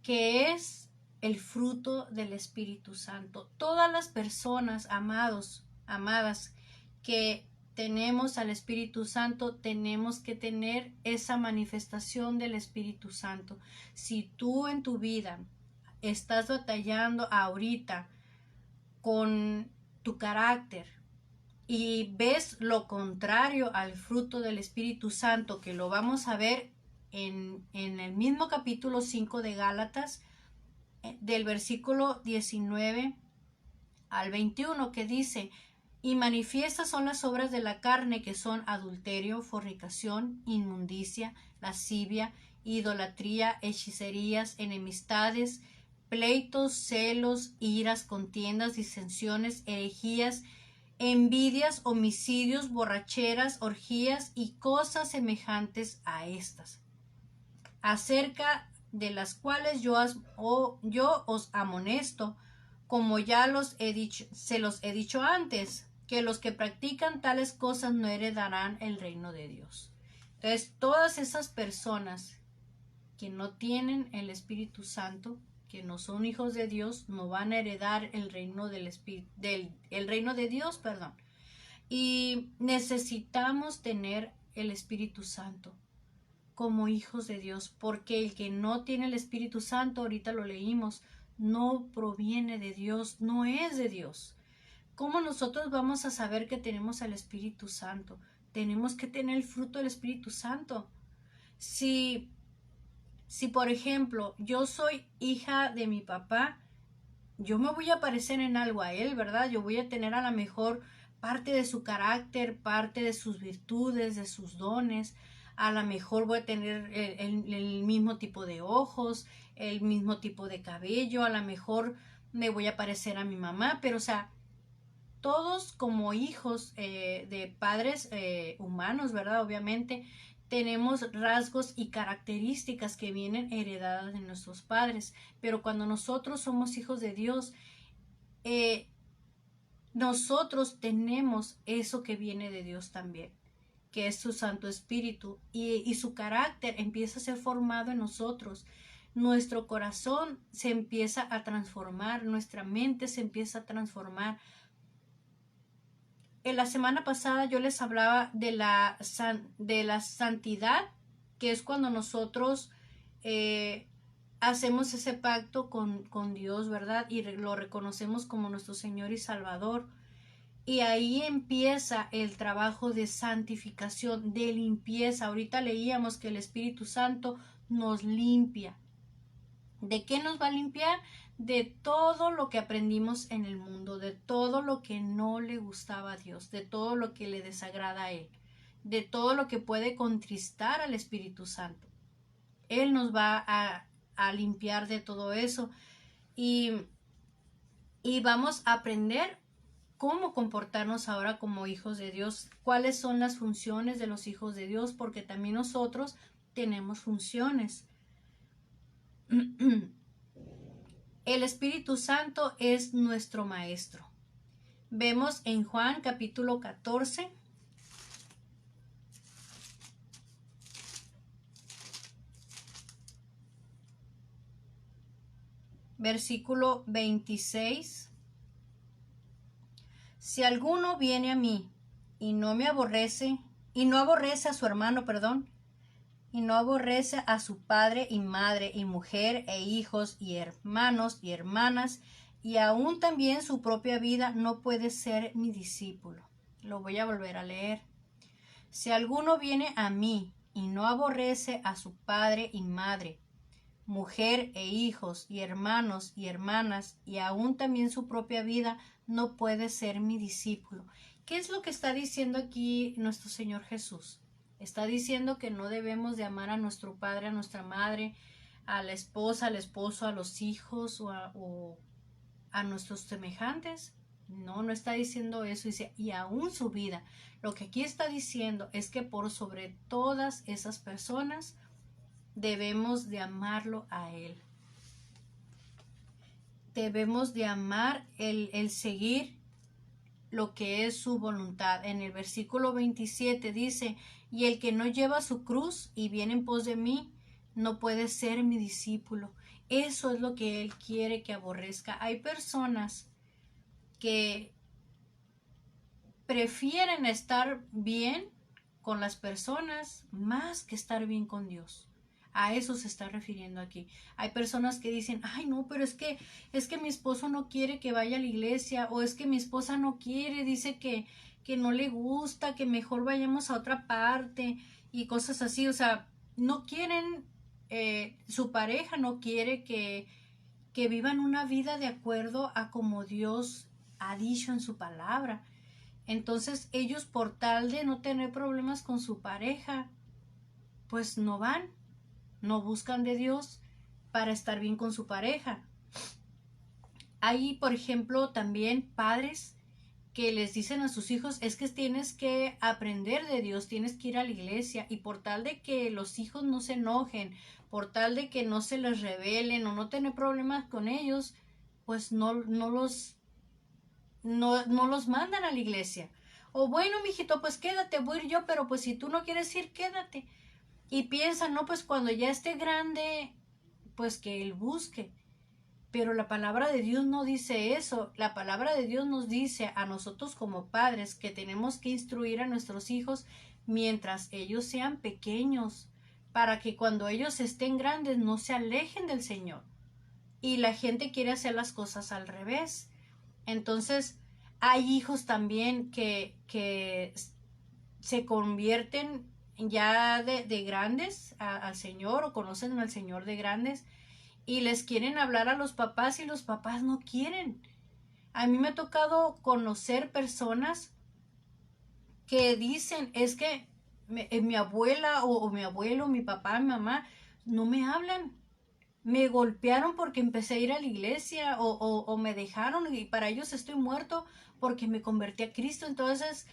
que es el fruto del Espíritu Santo. Todas las personas, amados, amadas, que tenemos al Espíritu Santo, tenemos que tener esa manifestación del Espíritu Santo. Si tú en tu vida estás batallando ahorita con tu carácter y ves lo contrario al fruto del Espíritu Santo, que lo vamos a ver en el mismo capítulo 5 de Gálatas, del versículo 19 al 21, que dice: y manifiestas son las obras de la carne, que son adulterio, fornicación, inmundicia, lascivia, idolatría, hechicerías, enemistades, pleitos, celos, iras, contiendas, disensiones, herejías, envidias, homicidios, borracheras, orgías y cosas semejantes a estas, acerca de las cuales yo os amonesto, como ya se los he dicho antes, que los que practican tales cosas no heredarán el reino de Dios. Entonces, todas esas personas que no tienen el Espíritu Santo, que no son hijos de Dios, no van a heredar el reino el reino de Dios, perdón. Y necesitamos tener el Espíritu Santo como hijos de Dios, porque el que no tiene el Espíritu Santo, ahorita lo leímos, no proviene de Dios, no es de Dios. ¿Cómo nosotros vamos a saber que tenemos al Espíritu Santo? Tenemos que tener el fruto del Espíritu Santo. Si por ejemplo, yo soy hija de mi papá, yo me voy a parecer en algo a él, ¿verdad? Yo voy a tener a lo mejor parte de su carácter, parte de sus virtudes, de sus dones. A lo mejor voy a tener el mismo tipo de ojos, el mismo tipo de cabello, a lo mejor me voy a parecer a mi mamá, pero o sea, todos como hijos de padres humanos, ¿verdad? Obviamente tenemos rasgos y características que vienen heredadas de nuestros padres, pero cuando nosotros somos hijos de Dios, nosotros tenemos eso que viene de Dios también, que es su Santo Espíritu, y su carácter empieza a ser formado en nosotros. Nuestro corazón se empieza a transformar, nuestra mente se empieza a transformar. En la semana pasada yo les hablaba de la santidad, que es cuando nosotros hacemos ese pacto con Dios, ¿verdad? Y lo reconocemos como nuestro Señor y Salvador. Y ahí empieza el trabajo de santificación, de limpieza. Ahorita leíamos que el Espíritu Santo nos limpia. ¿De qué nos va a limpiar? De todo lo que aprendimos en el mundo, de todo lo que no le gustaba a Dios, de todo lo que le desagrada a Él, de todo lo que puede contristar al Espíritu Santo. Él nos va a limpiar de todo eso y vamos a aprender cómo comportarnos ahora como hijos de Dios, cuáles son las funciones de los hijos de Dios, porque también nosotros tenemos funciones. El Espíritu Santo es nuestro maestro. Vemos en Juan capítulo 14, versículo 26. Si alguno viene a mí y no aborrece a su hermano, y no aborrece a su padre y madre y mujer e hijos y hermanos y hermanas, y aún también su propia vida, no puede ser mi discípulo. Lo voy a volver a leer. Si alguno viene a mí y no aborrece a su padre y madre, mujer e hijos y hermanos y hermanas, y aún también su propia vida, no puede ser mi discípulo. ¿Qué es lo que está diciendo aquí nuestro Señor Jesús? Está diciendo que no debemos de amar a nuestro padre, a nuestra madre, a la esposa, al esposo, a los hijos o a nuestros semejantes. No, no está diciendo eso, dice, y aún su vida. Lo que aquí está diciendo es que por sobre todas esas personas debemos de amarlo a Él. Debemos de amar el seguir lo que es su voluntad. En el versículo 27 dice, y el que no lleva su cruz y viene en pos de mí, no puede ser mi discípulo. Eso es lo que Él quiere que aborrezca. Hay personas que prefieren estar bien con las personas más que estar bien con Dios. A eso se está refiriendo aquí. Hay personas que dicen, ay no, pero es que mi esposo no quiere que vaya a la iglesia, o es que mi esposa no quiere, dice que no le gusta, que mejor vayamos a otra parte y cosas así. O sea, no quieren, su pareja no quiere que vivan una vida de acuerdo a como Dios ha dicho en su palabra. Entonces ellos, por tal de no tener problemas con su pareja, pues no van, no buscan de Dios para estar bien con su pareja. Hay, por ejemplo, también padres que les dicen a sus hijos, es que tienes que aprender de Dios, tienes que ir a la iglesia, y por tal de que los hijos no se enojen, por tal de que no se les rebelen o no tener problemas con ellos, pues no los mandan a la iglesia. O bueno, mijito, pues quédate, voy a ir yo, pero pues si tú no quieres ir, quédate. Y piensan, no, pues cuando ya esté grande, pues que él busque. Pero la palabra de Dios no dice eso. La palabra de Dios nos dice a nosotros como padres que tenemos que instruir a nuestros hijos mientras ellos sean pequeños, para que cuando ellos estén grandes no se alejen del Señor. Y la gente quiere hacer las cosas al revés. Entonces, hay hijos también que se convierten ya de grandes al Señor, o conocen al Señor de grandes, y les quieren hablar a los papás y los papás no quieren. A mí me ha tocado conocer personas que dicen, es que mi abuela o mi abuelo, mi papá, mi mamá, no me hablan. Me golpearon porque empecé a ir a la iglesia, o me dejaron y para ellos estoy muerto porque me convertí a Cristo. Entonces,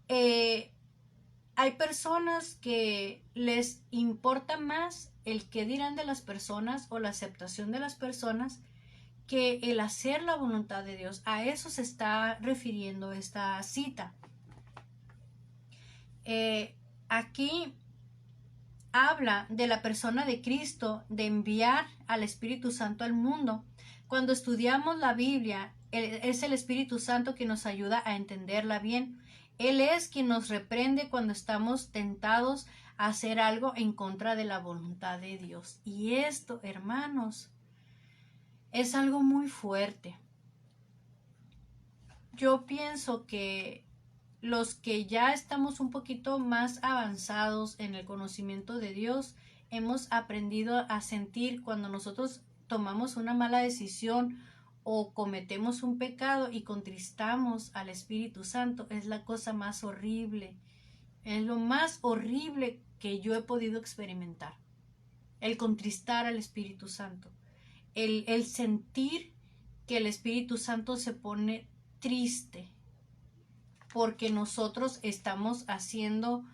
hay personas que les importa más el qué dirán de las personas o la aceptación de las personas que el hacer la voluntad de Dios. A eso se está refiriendo esta cita. Aquí habla de la persona de Cristo, de enviar al Espíritu Santo al mundo. Cuando estudiamos la Biblia, es el Espíritu Santo que nos ayuda a entenderla bien. Él es quien nos reprende cuando estamos tentados a hacer algo en contra de la voluntad de Dios. Y esto, hermanos, es algo muy fuerte. Yo pienso que los que ya estamos un poquito más avanzados en el conocimiento de Dios, hemos aprendido a sentir cuando nosotros tomamos una mala decisión o cometemos un pecado y contristamos al Espíritu Santo. Es la cosa más horrible, es lo más horrible que yo he podido experimentar, el contristar al Espíritu Santo, el sentir que el Espíritu Santo se pone triste porque nosotros estamos haciendo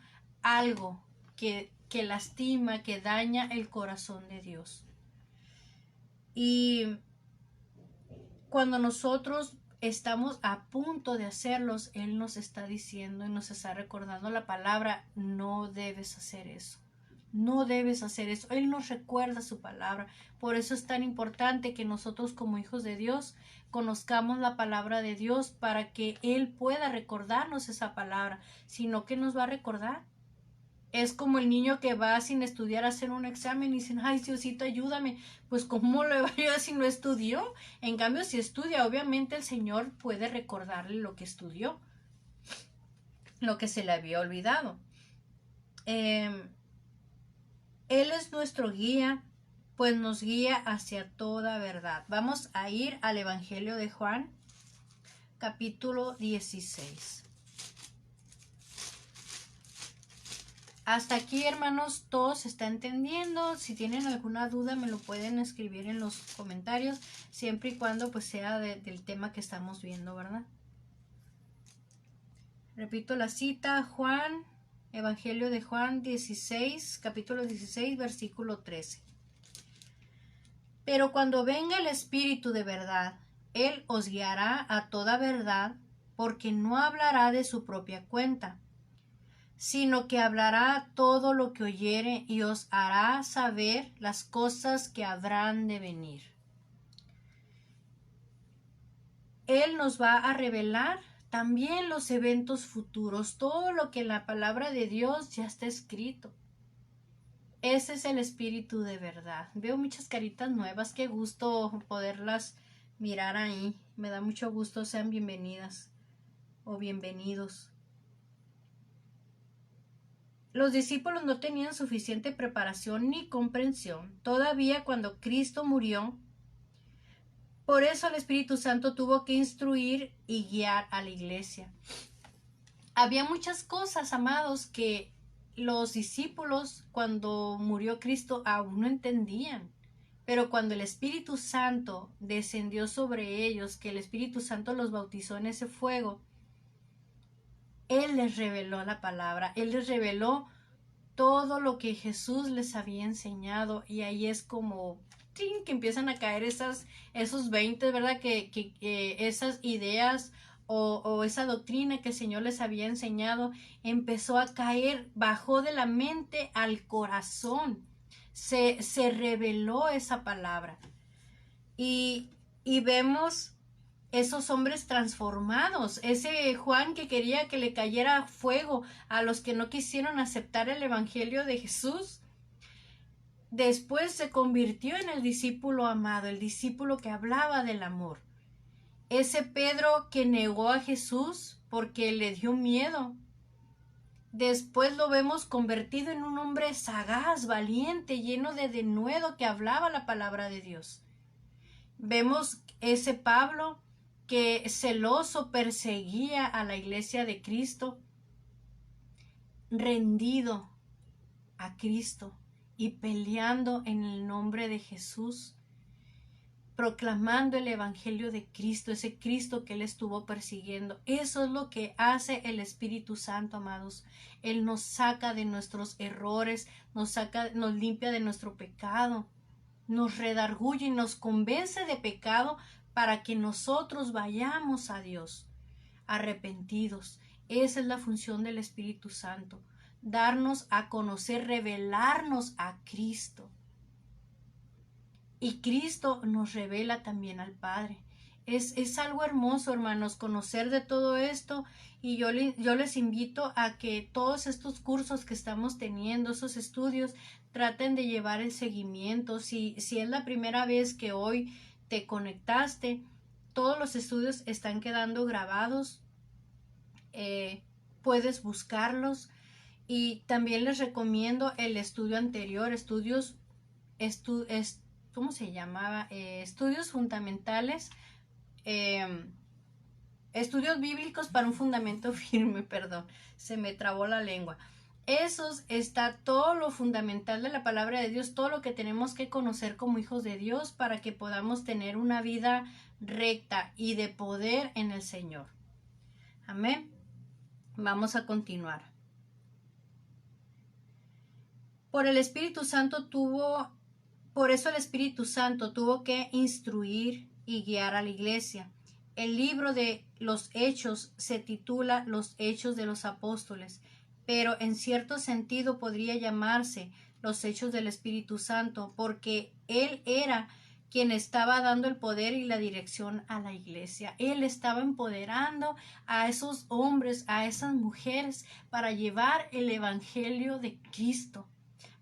algo que lastima, que daña el corazón de Dios. Y cuando nosotros estamos a punto de hacerlos, Él nos está diciendo y nos está recordando la palabra, no debes hacer eso. No debes hacer eso. Él nos recuerda su palabra. Por eso es tan importante que nosotros como hijos de Dios conozcamos la palabra de Dios, para que Él pueda recordarnos esa palabra. Sino que nos va a recordar. Es como el niño que va sin estudiar a hacer un examen y dicen, ay Diosito, ayúdame. Pues ¿cómo le va a ayudar si no estudió? En cambio, si estudia, obviamente el Señor puede recordarle lo que estudió, lo que se le había olvidado. Él es nuestro guía, pues nos guía hacia toda verdad. Vamos a ir al Evangelio de Juan, capítulo 16. Hasta aquí, hermanos, todo se está entendiendo. Si tienen alguna duda, me lo pueden escribir en los comentarios, siempre y cuando pues sea del tema que estamos viendo, ¿verdad? Repito la cita, Juan, Evangelio de Juan 16, capítulo 16, versículo 13. Pero cuando venga el Espíritu de verdad, Él os guiará a toda verdad, porque no hablará de su propia cuenta, sino que hablará todo lo que oyere y os hará saber las cosas que habrán de venir. Él nos va a revelar también los eventos futuros, todo lo que en la palabra de Dios ya está escrito. Ese es el Espíritu de verdad. Veo muchas caritas nuevas, qué gusto poderlas mirar ahí. Me da mucho gusto, sean bienvenidas o bienvenidos. Los discípulos no tenían suficiente preparación ni comprensión todavía cuando Cristo murió. Por eso el Espíritu Santo tuvo que instruir y guiar a la iglesia. Había muchas cosas, amados, que los discípulos cuando murió Cristo aún no entendían. Pero cuando el Espíritu Santo descendió sobre ellos, que el Espíritu Santo los bautizó en ese fuego, Él les reveló la palabra, Él les reveló todo lo que Jesús les había enseñado, y ahí es como ¡ting!, que empiezan a caer esos 20, ¿verdad? Que esas ideas o esa doctrina que el Señor les había enseñado empezó a caer, bajó de la mente al corazón, se reveló esa palabra y vemos esos hombres transformados, ese Juan que quería que le cayera fuego a los que no quisieron aceptar el evangelio de Jesús, después se convirtió en el discípulo amado, el discípulo que hablaba del amor. Ese Pedro que negó a Jesús porque le dio miedo, después lo vemos convertido en un hombre sagaz, valiente, lleno de denuedo, que hablaba la palabra de Dios. Vemos ese Pablo que celoso perseguía a la iglesia de Cristo, rendido a Cristo y peleando en el nombre de Jesús, proclamando el evangelio de Cristo, ese Cristo que él estuvo persiguiendo. Eso es lo que hace el Espíritu Santo, amados. Él nos saca de nuestros errores, nos limpia de nuestro pecado, nos redarguye y nos convence de pecado para que nosotros vayamos a Dios arrepentidos. Esa es la función del Espíritu Santo, darnos a conocer, revelarnos a Cristo. Y Cristo nos revela también al Padre. Es algo hermoso, hermanos, conocer de todo esto, y yo les invito a que todos estos cursos que estamos teniendo, esos estudios, traten de llevar el seguimiento. Si es la primera vez que hoy te conectaste, todos los estudios están quedando grabados, puedes buscarlos, y también les recomiendo el estudio anterior, ¿cómo se llamaba? Estudios fundamentales, estudios bíblicos para un fundamento firme, perdón, se me trabó la lengua. Esos está todo lo fundamental de la palabra de Dios, todo lo que tenemos que conocer como hijos de Dios para que podamos tener una vida recta y de poder en el Señor. Amén. Vamos a continuar. Por eso el Espíritu Santo tuvo que instruir y guiar a la iglesia. El libro de los Hechos se titula Los Hechos de los Apóstoles, pero en cierto sentido podría llamarse Los Hechos del Espíritu Santo, porque Él era quien estaba dando el poder y la dirección a la iglesia. Él estaba empoderando a esos hombres, a esas mujeres, para llevar el evangelio de Cristo.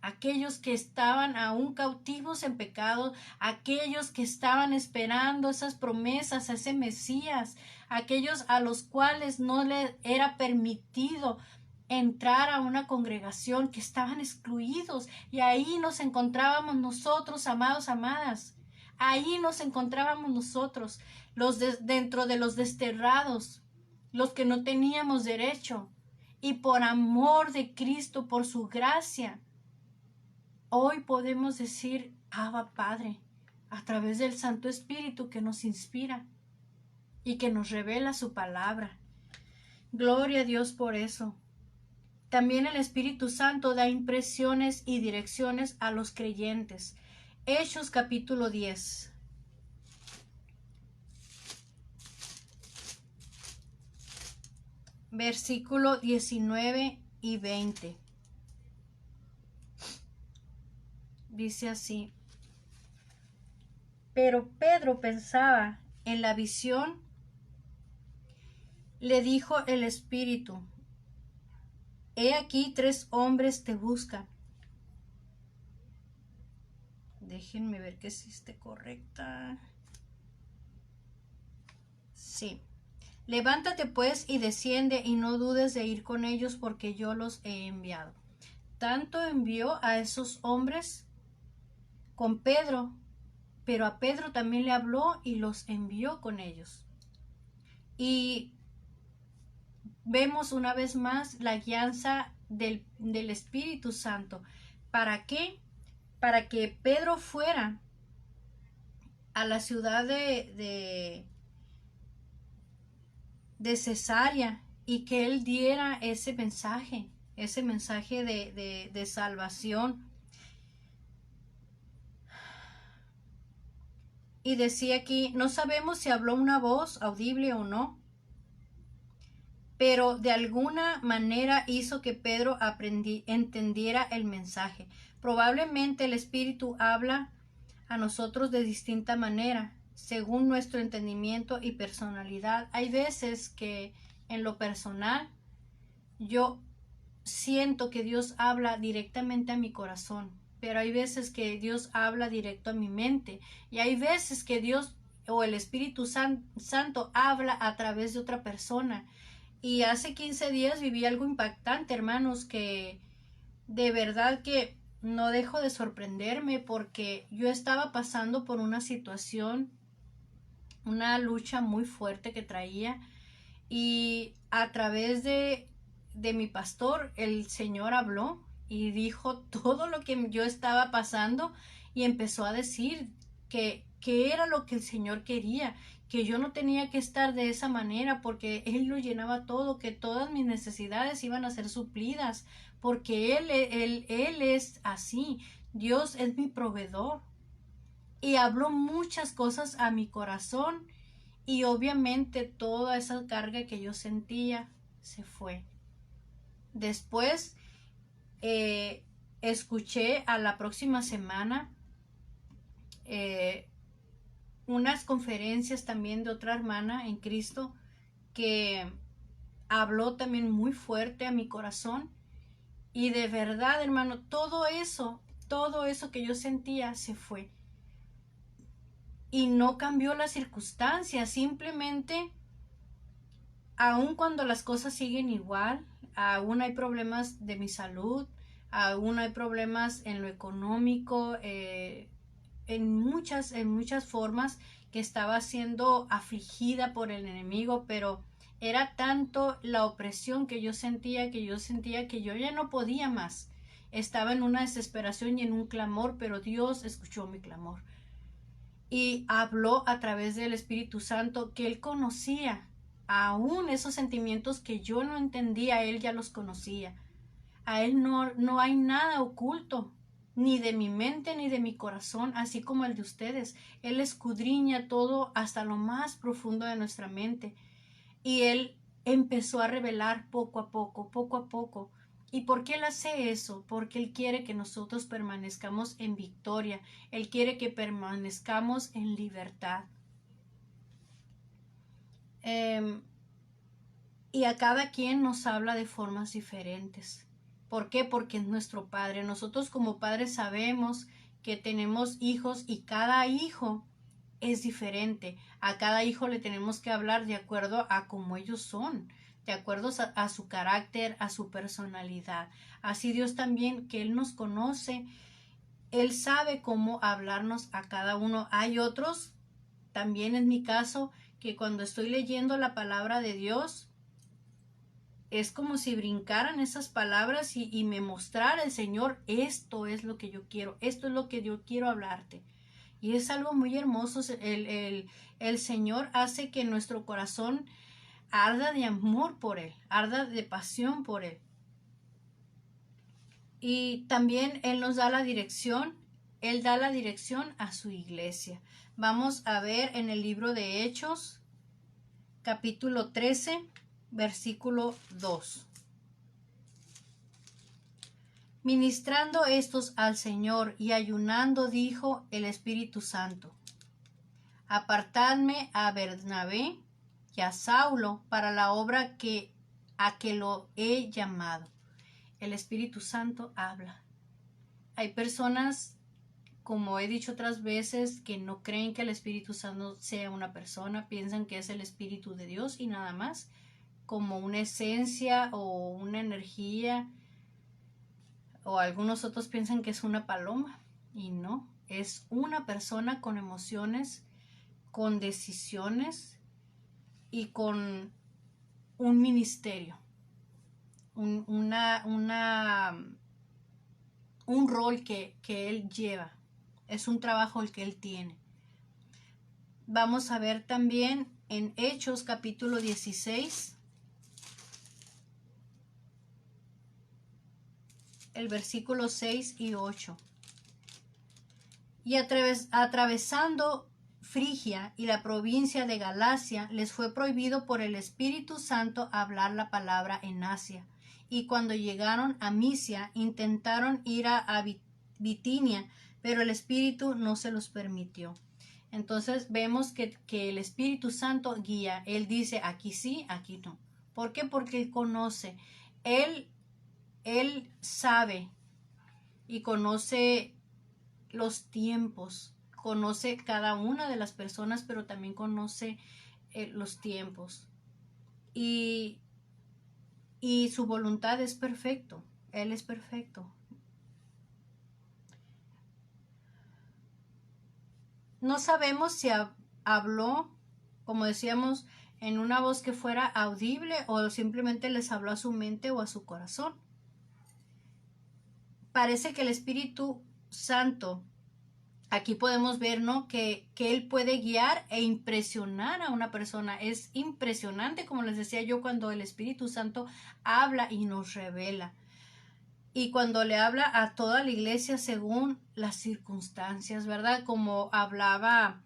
Aquellos que estaban aún cautivos en pecado, aquellos que estaban esperando esas promesas, a ese Mesías, aquellos a los cuales no les era permitido entrar a una congregación, que estaban excluidos, y ahí nos encontrábamos nosotros, amados, amadas. Ahí nos encontrábamos nosotros, dentro de los desterrados, los que no teníamos derecho. Y por amor de Cristo, por su gracia, hoy podemos decir, Abba Padre, a través del Santo Espíritu que nos inspira y que nos revela su palabra. Gloria a Dios por eso. También el Espíritu Santo da impresiones y direcciones a los creyentes. Hechos capítulo 10. Versículo 19 y 20. Dice así: pero Pedro pensaba en la visión, le dijo el Espíritu: he aquí 3 hombres te buscan. Déjenme ver que sí esté correcta. Sí. Levántate pues y desciende y no dudes de ir con ellos porque yo los he enviado. Tanto envió a esos hombres con Pedro, pero a Pedro también le habló y los envió con ellos. Y vemos una vez más la guianza del Espíritu Santo. ¿Para qué? Para que Pedro fuera a la ciudad de Cesarea y que él diera ese mensaje de salvación. Y decía aquí, no sabemos si habló una voz audible o no, pero de alguna manera hizo que Pedro entendiera el mensaje. Probablemente el Espíritu habla a nosotros de distinta manera, según nuestro entendimiento y personalidad. Hay veces que en lo personal yo siento que Dios habla directamente a mi corazón, pero hay veces que Dios habla directo a mi mente, y hay veces que Dios o el Espíritu Santo habla a través de otra persona. Y hace 15 días viví algo impactante, hermanos, que de verdad que no dejo de sorprenderme, porque yo estaba pasando por una situación, una lucha muy fuerte que traía, y a través de mi pastor, el Señor habló y dijo todo lo que yo estaba pasando, y empezó a decir que era lo que el Señor quería, que yo no tenía que estar de esa manera porque Él lo llenaba todo, que todas mis necesidades iban a ser suplidas, porque Él es así. Dios es mi proveedor. Y habló muchas cosas a mi corazón, y obviamente toda esa carga que yo sentía se fue. Después escuché a la próxima semana unas conferencias también de otra hermana en Cristo que habló también muy fuerte a mi corazón, y de verdad, hermano, todo eso que yo sentía se fue. Y no cambió la circunstancia, simplemente, aun cuando las cosas siguen igual, aún hay problemas de mi salud, aún hay problemas en lo económico, en muchas formas, que estaba siendo afligida por el enemigo, pero era tanto la opresión que yo sentía que yo ya no podía más. Estaba en una desesperación y en un clamor, pero Dios escuchó mi clamor y habló a través del Espíritu Santo que Él conocía aún esos sentimientos que yo no entendía. Él ya los conocía. A Él no hay nada oculto, ni de mi mente ni de mi corazón, así como el de ustedes. Él escudriña todo hasta lo más profundo de nuestra mente, y Él empezó a revelar poco a poco, poco a poco. ¿Y por qué Él hace eso? Porque Él quiere que nosotros permanezcamos en victoria. Él quiere que permanezcamos en libertad. Y a cada quien nos habla de formas diferentes. ¿Por qué? Porque es nuestro Padre. Nosotros como padres sabemos que tenemos hijos, y cada hijo es diferente. A cada hijo le tenemos que hablar de acuerdo a cómo ellos son, de acuerdo a su carácter, a su personalidad. Así Dios también, que Él nos conoce, Él sabe cómo hablarnos a cada uno. Hay otros, también en mi caso, que cuando estoy leyendo la palabra de Dios, es como si brincaran esas palabras y me mostrara el Señor, esto es lo que yo quiero, esto es lo que yo quiero hablarte. Y es algo muy hermoso. El Señor hace que nuestro corazón arda de amor por Él, arda de pasión por Él. Y también Él nos da la dirección, Él da la dirección a su iglesia. Vamos a ver en el libro de Hechos, capítulo 13, versículo 2. Ministrando estos al Señor y ayunando, dijo el Espíritu Santo: apartadme a Bernabé y a Saulo para la obra a que lo he llamado. El Espíritu Santo habla. Hay personas, como he dicho otras veces, que no creen que el Espíritu Santo sea una persona, piensan que es el Espíritu de Dios y nada más, como una esencia o una energía, o algunos otros piensan que es una paloma, y no, es una persona con emociones, con decisiones y con un ministerio, un rol que él lleva, es un trabajo el que él tiene. Vamos a ver también en Hechos capítulo 16, el versículo 6 y 8. Y atravesando Frigia y la provincia de Galacia, les fue prohibido por el Espíritu Santo hablar la palabra en Asia. Y cuando llegaron a Misia, intentaron ir a Bitinia, pero el Espíritu no se los permitió. Entonces vemos que el Espíritu Santo guía. Él dice, aquí sí, aquí no. ¿Por qué? Porque Él conoce. Él sabe y conoce los tiempos. Conoce cada una de las personas, pero también conoce los tiempos. Y su voluntad es perfecto. Él es perfecto. No sabemos si habló, como decíamos, en una voz que fuera audible o simplemente les habló a su mente o a su corazón. Parece que el Espíritu Santo, aquí podemos ver, ¿no?, que Él puede guiar e impresionar a una persona. Es impresionante, como les decía yo, cuando el Espíritu Santo habla y nos revela. Y cuando le habla a toda la iglesia según las circunstancias, ¿verdad? Como hablaba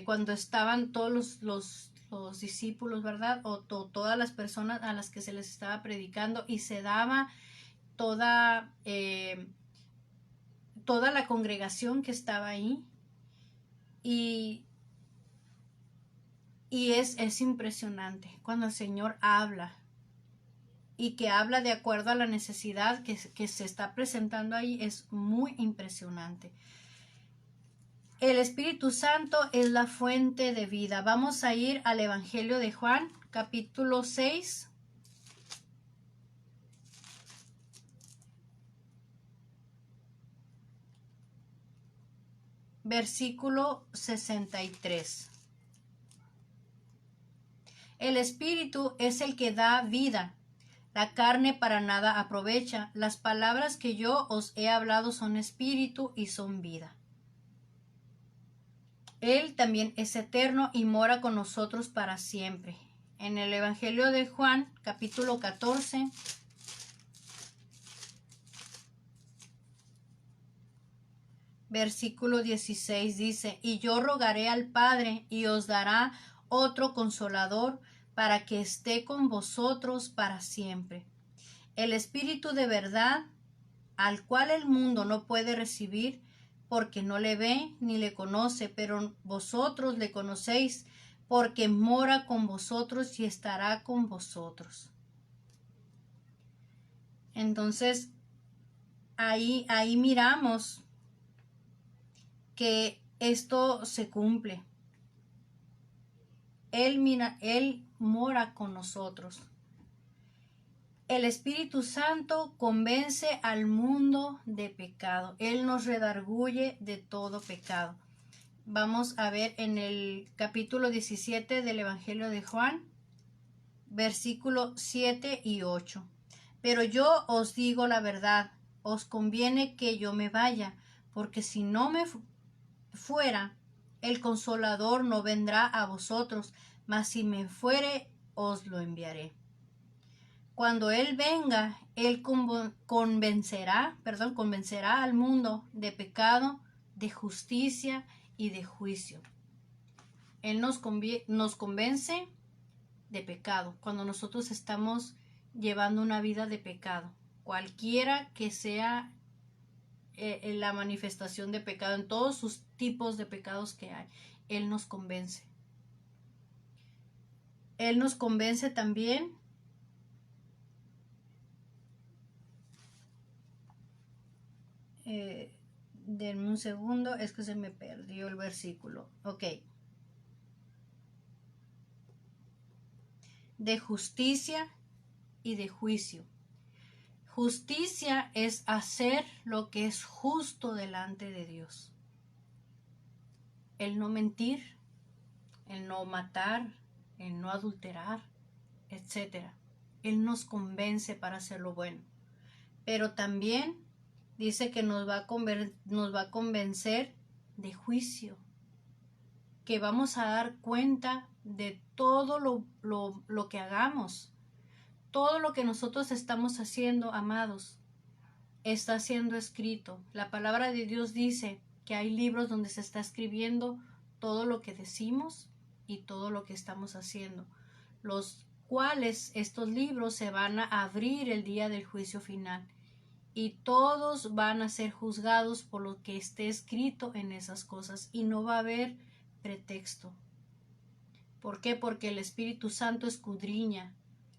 cuando estaban todos los discípulos, ¿verdad? O todas las personas a las que se les estaba predicando, y se daba toda la congregación que estaba ahí. Y es impresionante cuando el Señor habla, y que habla de acuerdo a la necesidad que se está presentando ahí. Es muy impresionante. El Espíritu Santo es la fuente de vida. Vamos a ir al Evangelio de Juan, capítulo 6. Versículo 63. El Espíritu es el que da vida. La carne para nada aprovecha. Las palabras que yo os he hablado son espíritu y son vida. Él también es eterno y mora con nosotros para siempre. En el Evangelio de Juan, capítulo 14, versículo 16 dice: y yo rogaré al Padre y os dará otro consolador para que esté con vosotros para siempre. El Espíritu de verdad, al cual el mundo no puede recibir porque no le ve ni le conoce, pero vosotros le conocéis porque mora con vosotros y estará con vosotros. Entonces, ahí miramos que esto se cumple. Él mora con nosotros. El Espíritu Santo convence al mundo de pecado. Él nos redarguye de todo pecado. Vamos a ver en el capítulo 17 del Evangelio de Juan, versículo 7 y 8. Pero yo os digo la verdad, os conviene que yo me vaya, porque si no me fuera, el Consolador no vendrá a vosotros, mas si me fuere, os lo enviaré. Cuando Él venga, Él convencerá al mundo de pecado, de justicia y de juicio. Él nos convence de pecado cuando nosotros estamos llevando una vida de pecado, cualquiera que sea la manifestación de pecado, en todos sus tipos de pecados que hay. Él nos convence. Él nos convence también denme un segundo, es que se me perdió el versículo. Ok. De justicia y de juicio. Justicia es hacer lo que es justo delante de Dios. El no mentir, el no matar, el no adulterar, etc. Él nos convence para hacer lo bueno. Pero también dice que nos va a convencer de juicio, que vamos a dar cuenta de todo lo que hagamos. Todo lo que nosotros estamos haciendo, amados, está siendo escrito. La palabra de Dios dice que hay libros donde se está escribiendo todo lo que decimos y todo lo que estamos haciendo, los cuales estos libros se van a abrir el día del juicio final y todos van a ser juzgados por lo que esté escrito en esas cosas y no va a haber pretexto. ¿Por qué? Porque el Espíritu Santo escudriña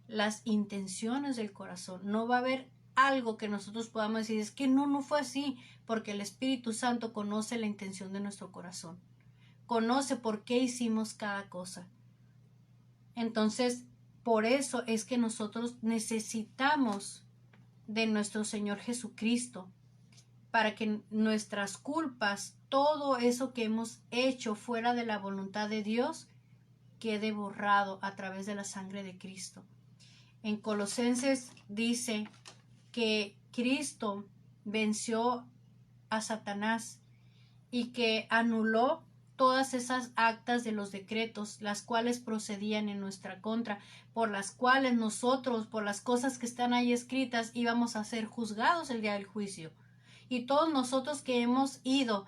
las intenciones del corazón. No va a haber algo que nosotros podamos decir, es que no fue así, porque el Espíritu Santo conoce la intención de nuestro corazón. Conoce por qué hicimos cada cosa. Entonces, por eso es que nosotros necesitamos de nuestro Señor Jesucristo, para que nuestras culpas, todo eso que hemos hecho fuera de la voluntad de Dios, quede borrado a través de la sangre de Cristo. En Colosenses dice que Cristo venció a Satanás y que anuló todas esas actas de los decretos, las cuales procedían en nuestra contra, por las cuales nosotros, por las cosas que están ahí escritas, íbamos a ser juzgados el día del juicio. Y todos nosotros que hemos ido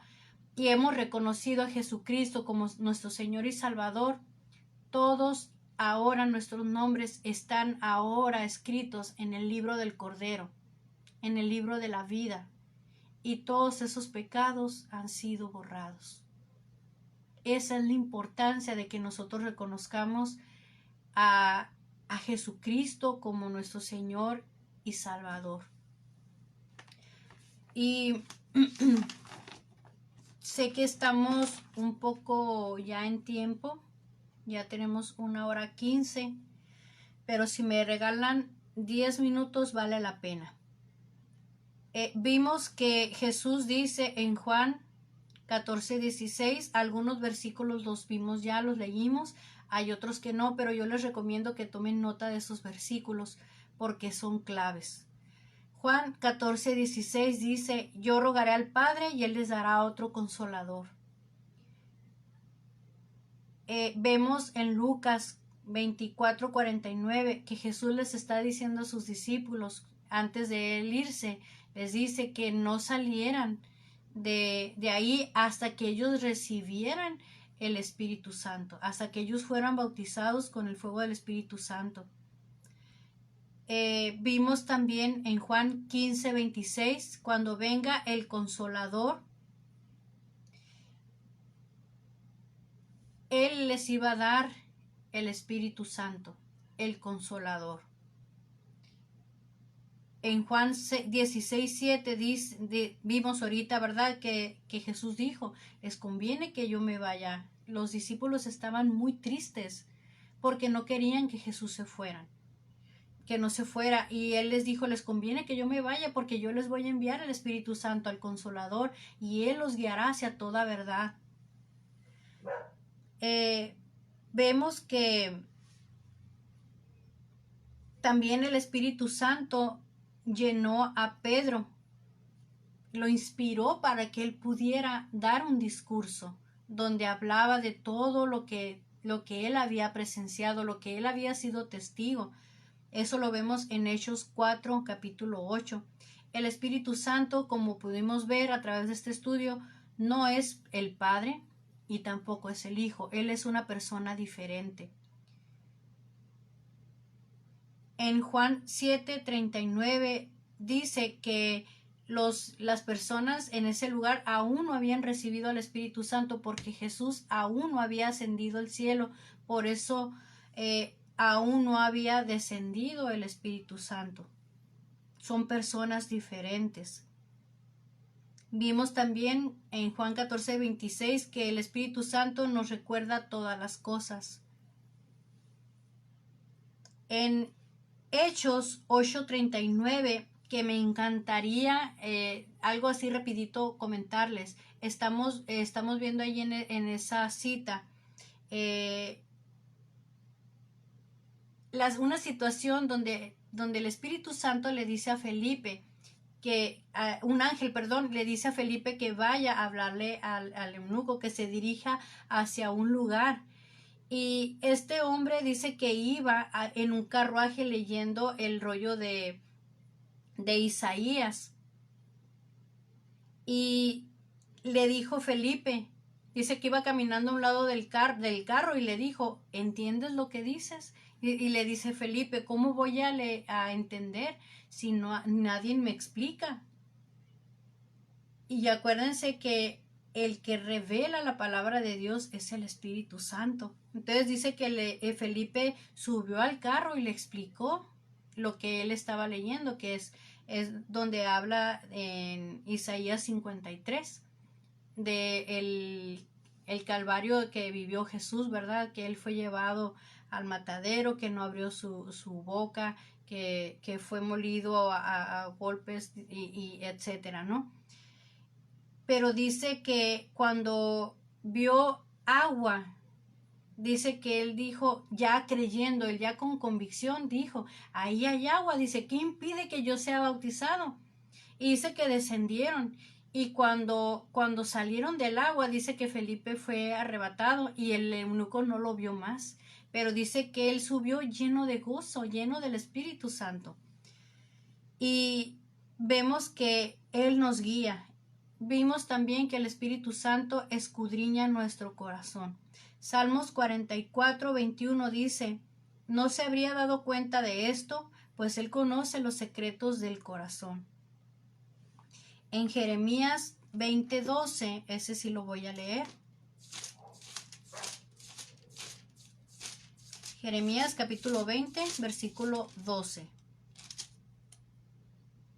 y hemos reconocido a Jesucristo como nuestro Señor y Salvador, todos ahora nuestros nombres están ahora escritos en el libro del Cordero, en el libro de la vida, y todos esos pecados han sido borrados. Esa es la importancia de que nosotros reconozcamos a Jesucristo como nuestro Señor y Salvador. Y sé que estamos un poco ya en tiempo, ya tenemos 1:15, pero si me regalan 10 minutos vale la pena. Vimos que Jesús dice en Juan 14:16, algunos versículos los vimos ya, los leímos, hay otros que no, pero yo les recomiendo que tomen nota de esos versículos porque son claves. Juan 14:16 dice, yo rogaré al Padre y Él les dará otro consolador. Vemos en Lucas 24:49 que Jesús les está diciendo a sus discípulos antes de Él irse, les dice que no salieran de ahí hasta que ellos recibieran el Espíritu Santo, hasta que ellos fueran bautizados con el fuego del Espíritu Santo. Vimos también en Juan 15:26, cuando venga el Consolador, Él les iba a dar el Espíritu Santo, el Consolador. En Juan 16:7 vimos ahorita, ¿verdad? Que Jesús dijo, les conviene que yo me vaya. Los discípulos estaban muy tristes porque no querían que Jesús se fuera, que no se fuera. Y Él les dijo, les conviene que yo me vaya porque yo les voy a enviar el Espíritu Santo, al Consolador, y Él los guiará hacia toda verdad. Vemos que También el Espíritu Santo llenó a Pedro, lo inspiró para que él pudiera dar un discurso donde hablaba de todo lo que él había presenciado, lo que él había sido testigo. Eso lo vemos en Hechos 4, capítulo 8. El Espíritu Santo, como pudimos ver a través de este estudio, no es el Padre y tampoco es el Hijo. Él es una persona diferente. En Juan 7:39 dice que las personas en ese lugar aún no habían recibido al Espíritu Santo porque Jesús aún no había ascendido al cielo. Por eso aún no había descendido el Espíritu Santo. Son personas diferentes. Vimos también en Juan 14:26 que el Espíritu Santo nos recuerda todas las cosas. En Hechos 8:39, que me encantaría algo así rapidito comentarles. Estamos viendo ahí en esa cita una situación donde el Espíritu Santo le dice a Felipe un ángel, le dice a Felipe que vaya a hablarle al eunuco, que se dirija hacia un lugar. Y este hombre dice que iba en un carruaje leyendo el rollo de Isaías. Y le dijo Felipe, dice que iba caminando a un lado del carro y le dijo, ¿entiendes lo que dices? Y le dice Felipe, ¿cómo voy a entender si nadie me explica? Y acuérdense que el que revela la palabra de Dios es el Espíritu Santo. Entonces dice que Felipe subió al carro y le explicó lo que él estaba leyendo, que es donde habla en Isaías 53 de el calvario que vivió Jesús, ¿verdad? Que él fue llevado al matadero, que no abrió su boca, que fue molido a golpes y etcétera, ¿no? Pero dice que cuando vio agua, dice que él dijo, ya creyendo, él ya con convicción dijo, ahí hay agua, dice, ¿qué impide que yo sea bautizado? Y dice que descendieron y cuando salieron del agua, dice que Felipe fue arrebatado y el eunuco no lo vio más, pero dice que él subió lleno de gozo, lleno del Espíritu Santo. Y vemos que él nos guía. Vimos también que el Espíritu Santo escudriña nuestro corazón. Salmos 44:21 dice, no se habría dado cuenta de esto, pues él conoce los secretos del corazón. En Jeremías 20:12, ese sí lo voy a leer. Jeremías capítulo 20, versículo 12.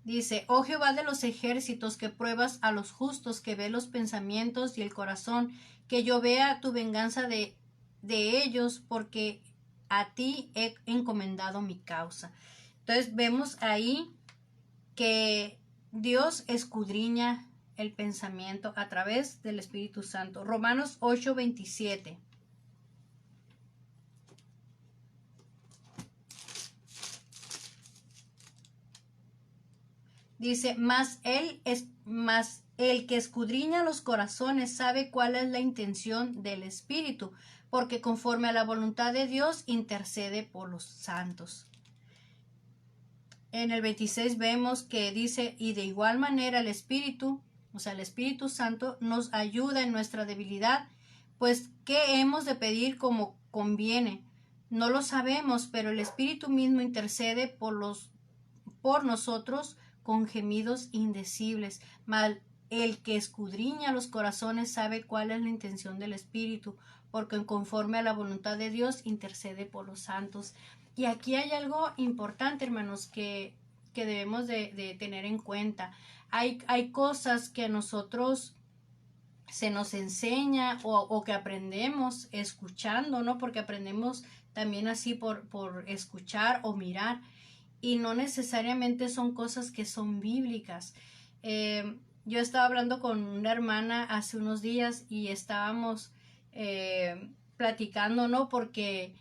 Dice, oh Jehová de los ejércitos, que pruebas a los justos, que ve los pensamientos y el corazón, que yo vea tu venganza de ellos, porque a ti he encomendado mi causa. Entonces vemos ahí que Dios escudriña el pensamiento a través del Espíritu Santo. Romanos 8:27. Dice, mas el que escudriña los corazones sabe cuál es la intención del Espíritu, porque conforme a la voluntad de Dios intercede por los santos. En el 26 vemos que dice, y de igual manera el Espíritu, o sea, el Espíritu Santo nos ayuda en nuestra debilidad, pues ¿qué hemos de pedir como conviene? No lo sabemos, pero el Espíritu mismo intercede por nosotros con gemidos indecibles. Mal el que escudriña los corazones sabe cuál es la intención del Espíritu, porque conforme a la voluntad de Dios intercede por los santos. Y aquí hay algo importante, hermanos, que debemos de tener en cuenta. Hay cosas que a nosotros se nos enseña o que aprendemos escuchando, ¿no? Porque aprendemos también así por escuchar o mirar, y no necesariamente son cosas que son bíblicas. Yo estaba hablando con una hermana hace unos días y estábamos platicando, ¿no? Porque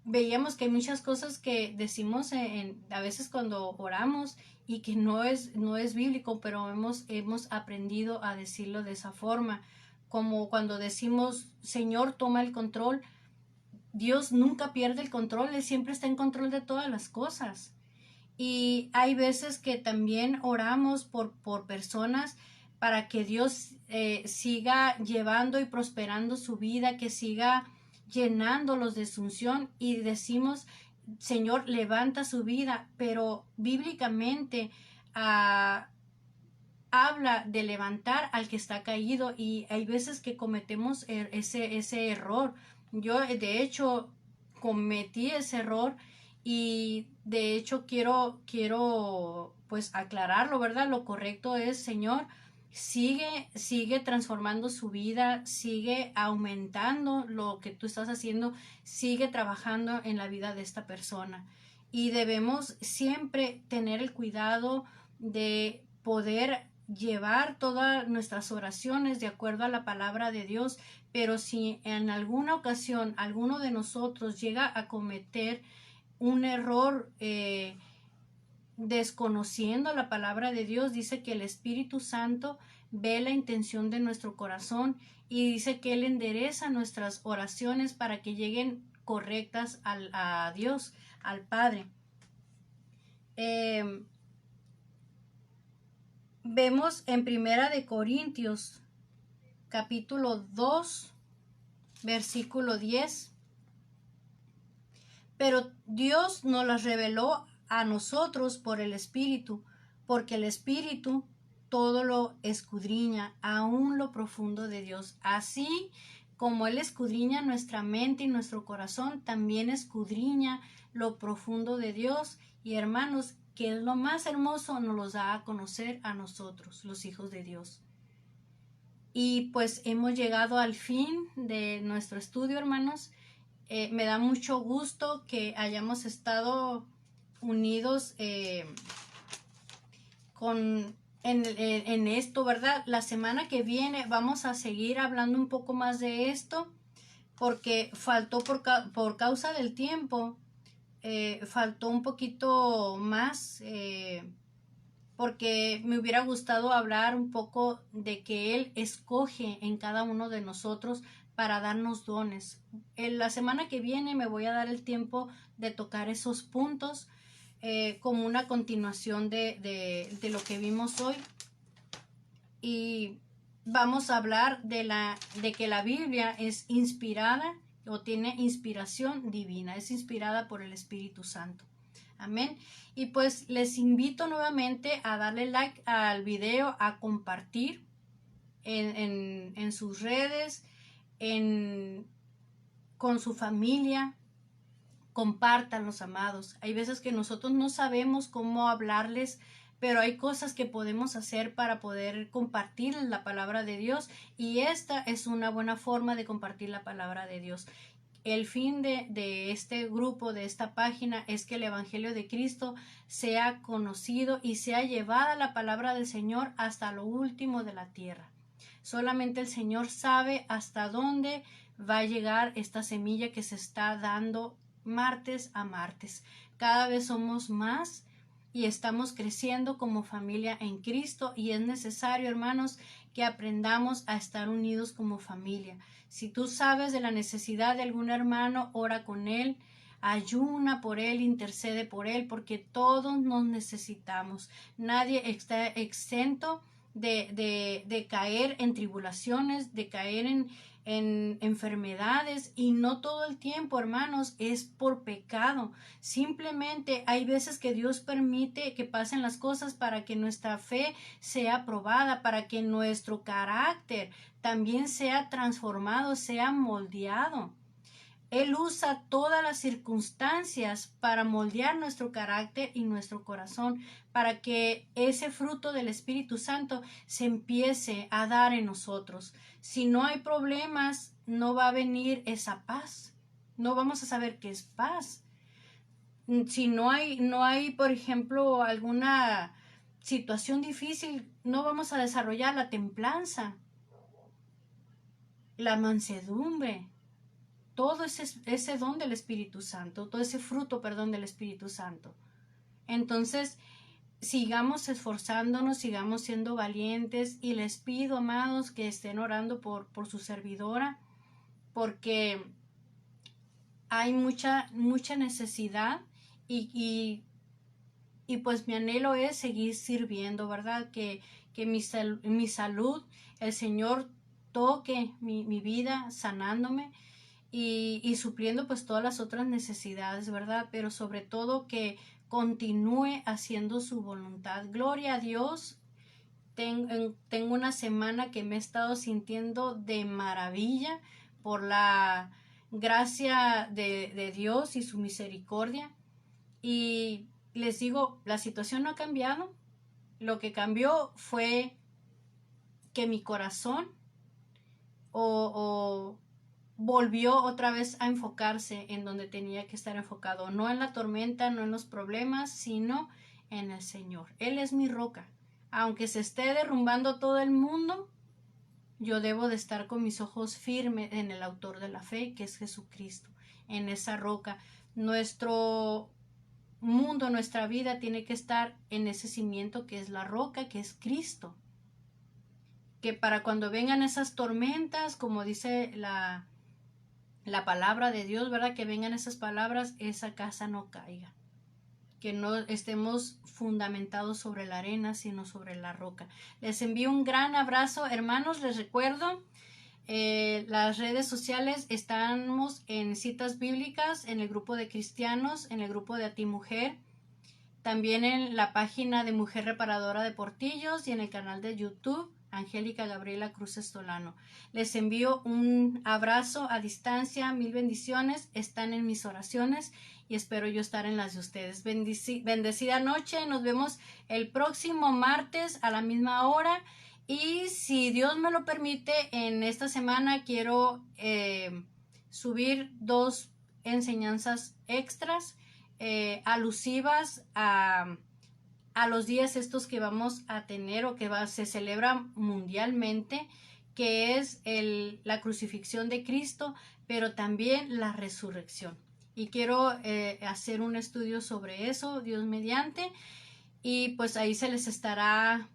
veíamos que hay muchas cosas que decimos a veces cuando oramos y que no es bíblico, pero hemos aprendido a decirlo de esa forma. Como cuando decimos, Señor, toma el control. Dios nunca pierde el control, Él siempre está en control de todas las cosas. Y hay veces que también oramos por personas para que Dios siga llevando y prosperando su vida, que siga llenándolos de su unción, y decimos, Señor, levanta su vida, pero bíblicamente uh, habla de levantar al que está caído, y hay veces que cometemos ese error. Yo de hecho cometí ese error, y de hecho quiero pues aclararlo, ¿verdad? Lo correcto es, Señor, sigue transformando su vida, sigue aumentando lo que tú estás haciendo, sigue trabajando en la vida de esta persona. Y debemos siempre tener el cuidado de poder llevar todas nuestras oraciones de acuerdo a la palabra de Dios, pero si en alguna ocasión alguno de nosotros llega a cometer un error desconociendo la palabra de Dios, dice que el Espíritu Santo ve la intención de nuestro corazón y dice que Él endereza nuestras oraciones para que lleguen correctas a Dios, al Padre. Vemos en Primera de Corintios capítulo 2 versículo 10, pero Dios nos las reveló a nosotros por el Espíritu, porque el Espíritu todo lo escudriña, aún lo profundo de Dios. Así como Él escudriña nuestra mente y nuestro corazón, también escudriña lo profundo de Dios. Y hermanos, que es lo más hermoso, nos los da a conocer a nosotros, los hijos de Dios. Y pues hemos llegado al fin de nuestro estudio, hermanos. Me da mucho gusto que hayamos estado unidos en esto, ¿verdad? La semana que viene vamos a seguir hablando un poco más de esto, porque faltó por causa del tiempo, faltó un poquito más, porque me hubiera gustado hablar un poco de que Él escoge en cada uno de nosotros para darnos dones. En la semana que viene me voy a dar el tiempo de tocar esos puntos como una continuación de lo que vimos hoy. Y vamos a hablar de que la Biblia es inspirada o tiene inspiración divina, es inspirada por el Espíritu Santo. Amén. Y pues les invito nuevamente a darle like al video, a compartir en sus redes, con su familia. Compartan, los amados. Hay veces que nosotros no sabemos cómo hablarles, pero hay cosas que podemos hacer para poder compartir la palabra de Dios, y esta es una buena forma de compartir la palabra de Dios. El fin de este grupo, de esta página, es que el Evangelio de Cristo sea conocido y sea llevada la palabra del Señor hasta lo último de la tierra. Solamente el Señor sabe hasta dónde va a llegar esta semilla que se está dando martes a martes. Cada vez somos más y estamos creciendo como familia en Cristo, y es necesario, hermanos, que aprendamos a estar unidos como familia. Si tú sabes de la necesidad de algún hermano, ora con él, ayuna por él, intercede por él, porque todos nos necesitamos. Nadie está exento de caer en tribulaciones, de caer en enfermedades, y no todo el tiempo, hermanos, es por pecado. Simplemente hay veces que Dios permite que pasen las cosas para que nuestra fe sea probada, para que nuestro carácter también sea transformado, sea moldeado. Él usa todas las circunstancias para moldear nuestro carácter y nuestro corazón, para que ese fruto del Espíritu Santo se empiece a dar en nosotros. Si no hay problemas, no va a venir esa paz. No vamos a saber qué es paz. Si no hay, por ejemplo, alguna situación difícil, no vamos a desarrollar la templanza, la mansedumbre. todo ese don del Espíritu Santo, todo ese fruto, perdón, del Espíritu Santo. Entonces, sigamos esforzándonos, sigamos siendo valientes y les pido, amados, que estén orando por su servidora, porque hay mucha necesidad y pues mi anhelo es seguir sirviendo, ¿verdad? Que mi salud, el Señor toque mi vida sanándome y supliendo pues todas las otras necesidades, ¿verdad? Pero sobre todo que continúe haciendo su voluntad. Gloria a Dios. Tengo una semana que me he estado sintiendo de maravilla por la gracia de Dios y su misericordia. Y les digo, la situación no ha cambiado. Lo que cambió fue que mi corazón volvió otra vez a enfocarse en donde tenía que estar enfocado, no en la tormenta, no en los problemas, sino en el Señor. Él es mi roca. Aunque se esté derrumbando todo el mundo, yo debo de estar con mis ojos firmes en el autor de la fe, que es Jesucristo, en esa roca. Nuestro mundo, nuestra vida tiene que estar en ese cimiento que es la roca, que es Cristo. Que para cuando vengan esas tormentas, como dice la palabra de Dios, ¿verdad? Que vengan esas palabras, esa casa no caiga. Que no estemos fundamentados sobre la arena, sino sobre la roca. Les envío un gran abrazo, hermanos. Les recuerdo, las redes sociales, estamos en Citas Bíblicas, en el grupo de cristianos, en el grupo de A Ti Mujer, también en la página de Mujer Reparadora de Portillos y en el canal de YouTube Angélica Gabriela Cruz Estolano. Les envío un abrazo a distancia, mil bendiciones, están en mis oraciones y espero yo estar en las de ustedes. Bendecida noche, nos vemos el próximo martes a la misma hora y si Dios me lo permite, en esta semana quiero subir 2 enseñanzas extras alusivas a los días estos que vamos a tener o que se celebran mundialmente, que es la crucifixión de Cristo, pero también la resurrección. Y quiero hacer un estudio sobre eso, Dios mediante, y pues ahí se les estará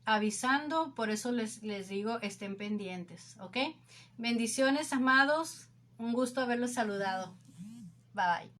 avisando, por eso les digo, estén pendientes, ¿ok? Bendiciones, amados, un gusto haberlos saludado. Bye bye.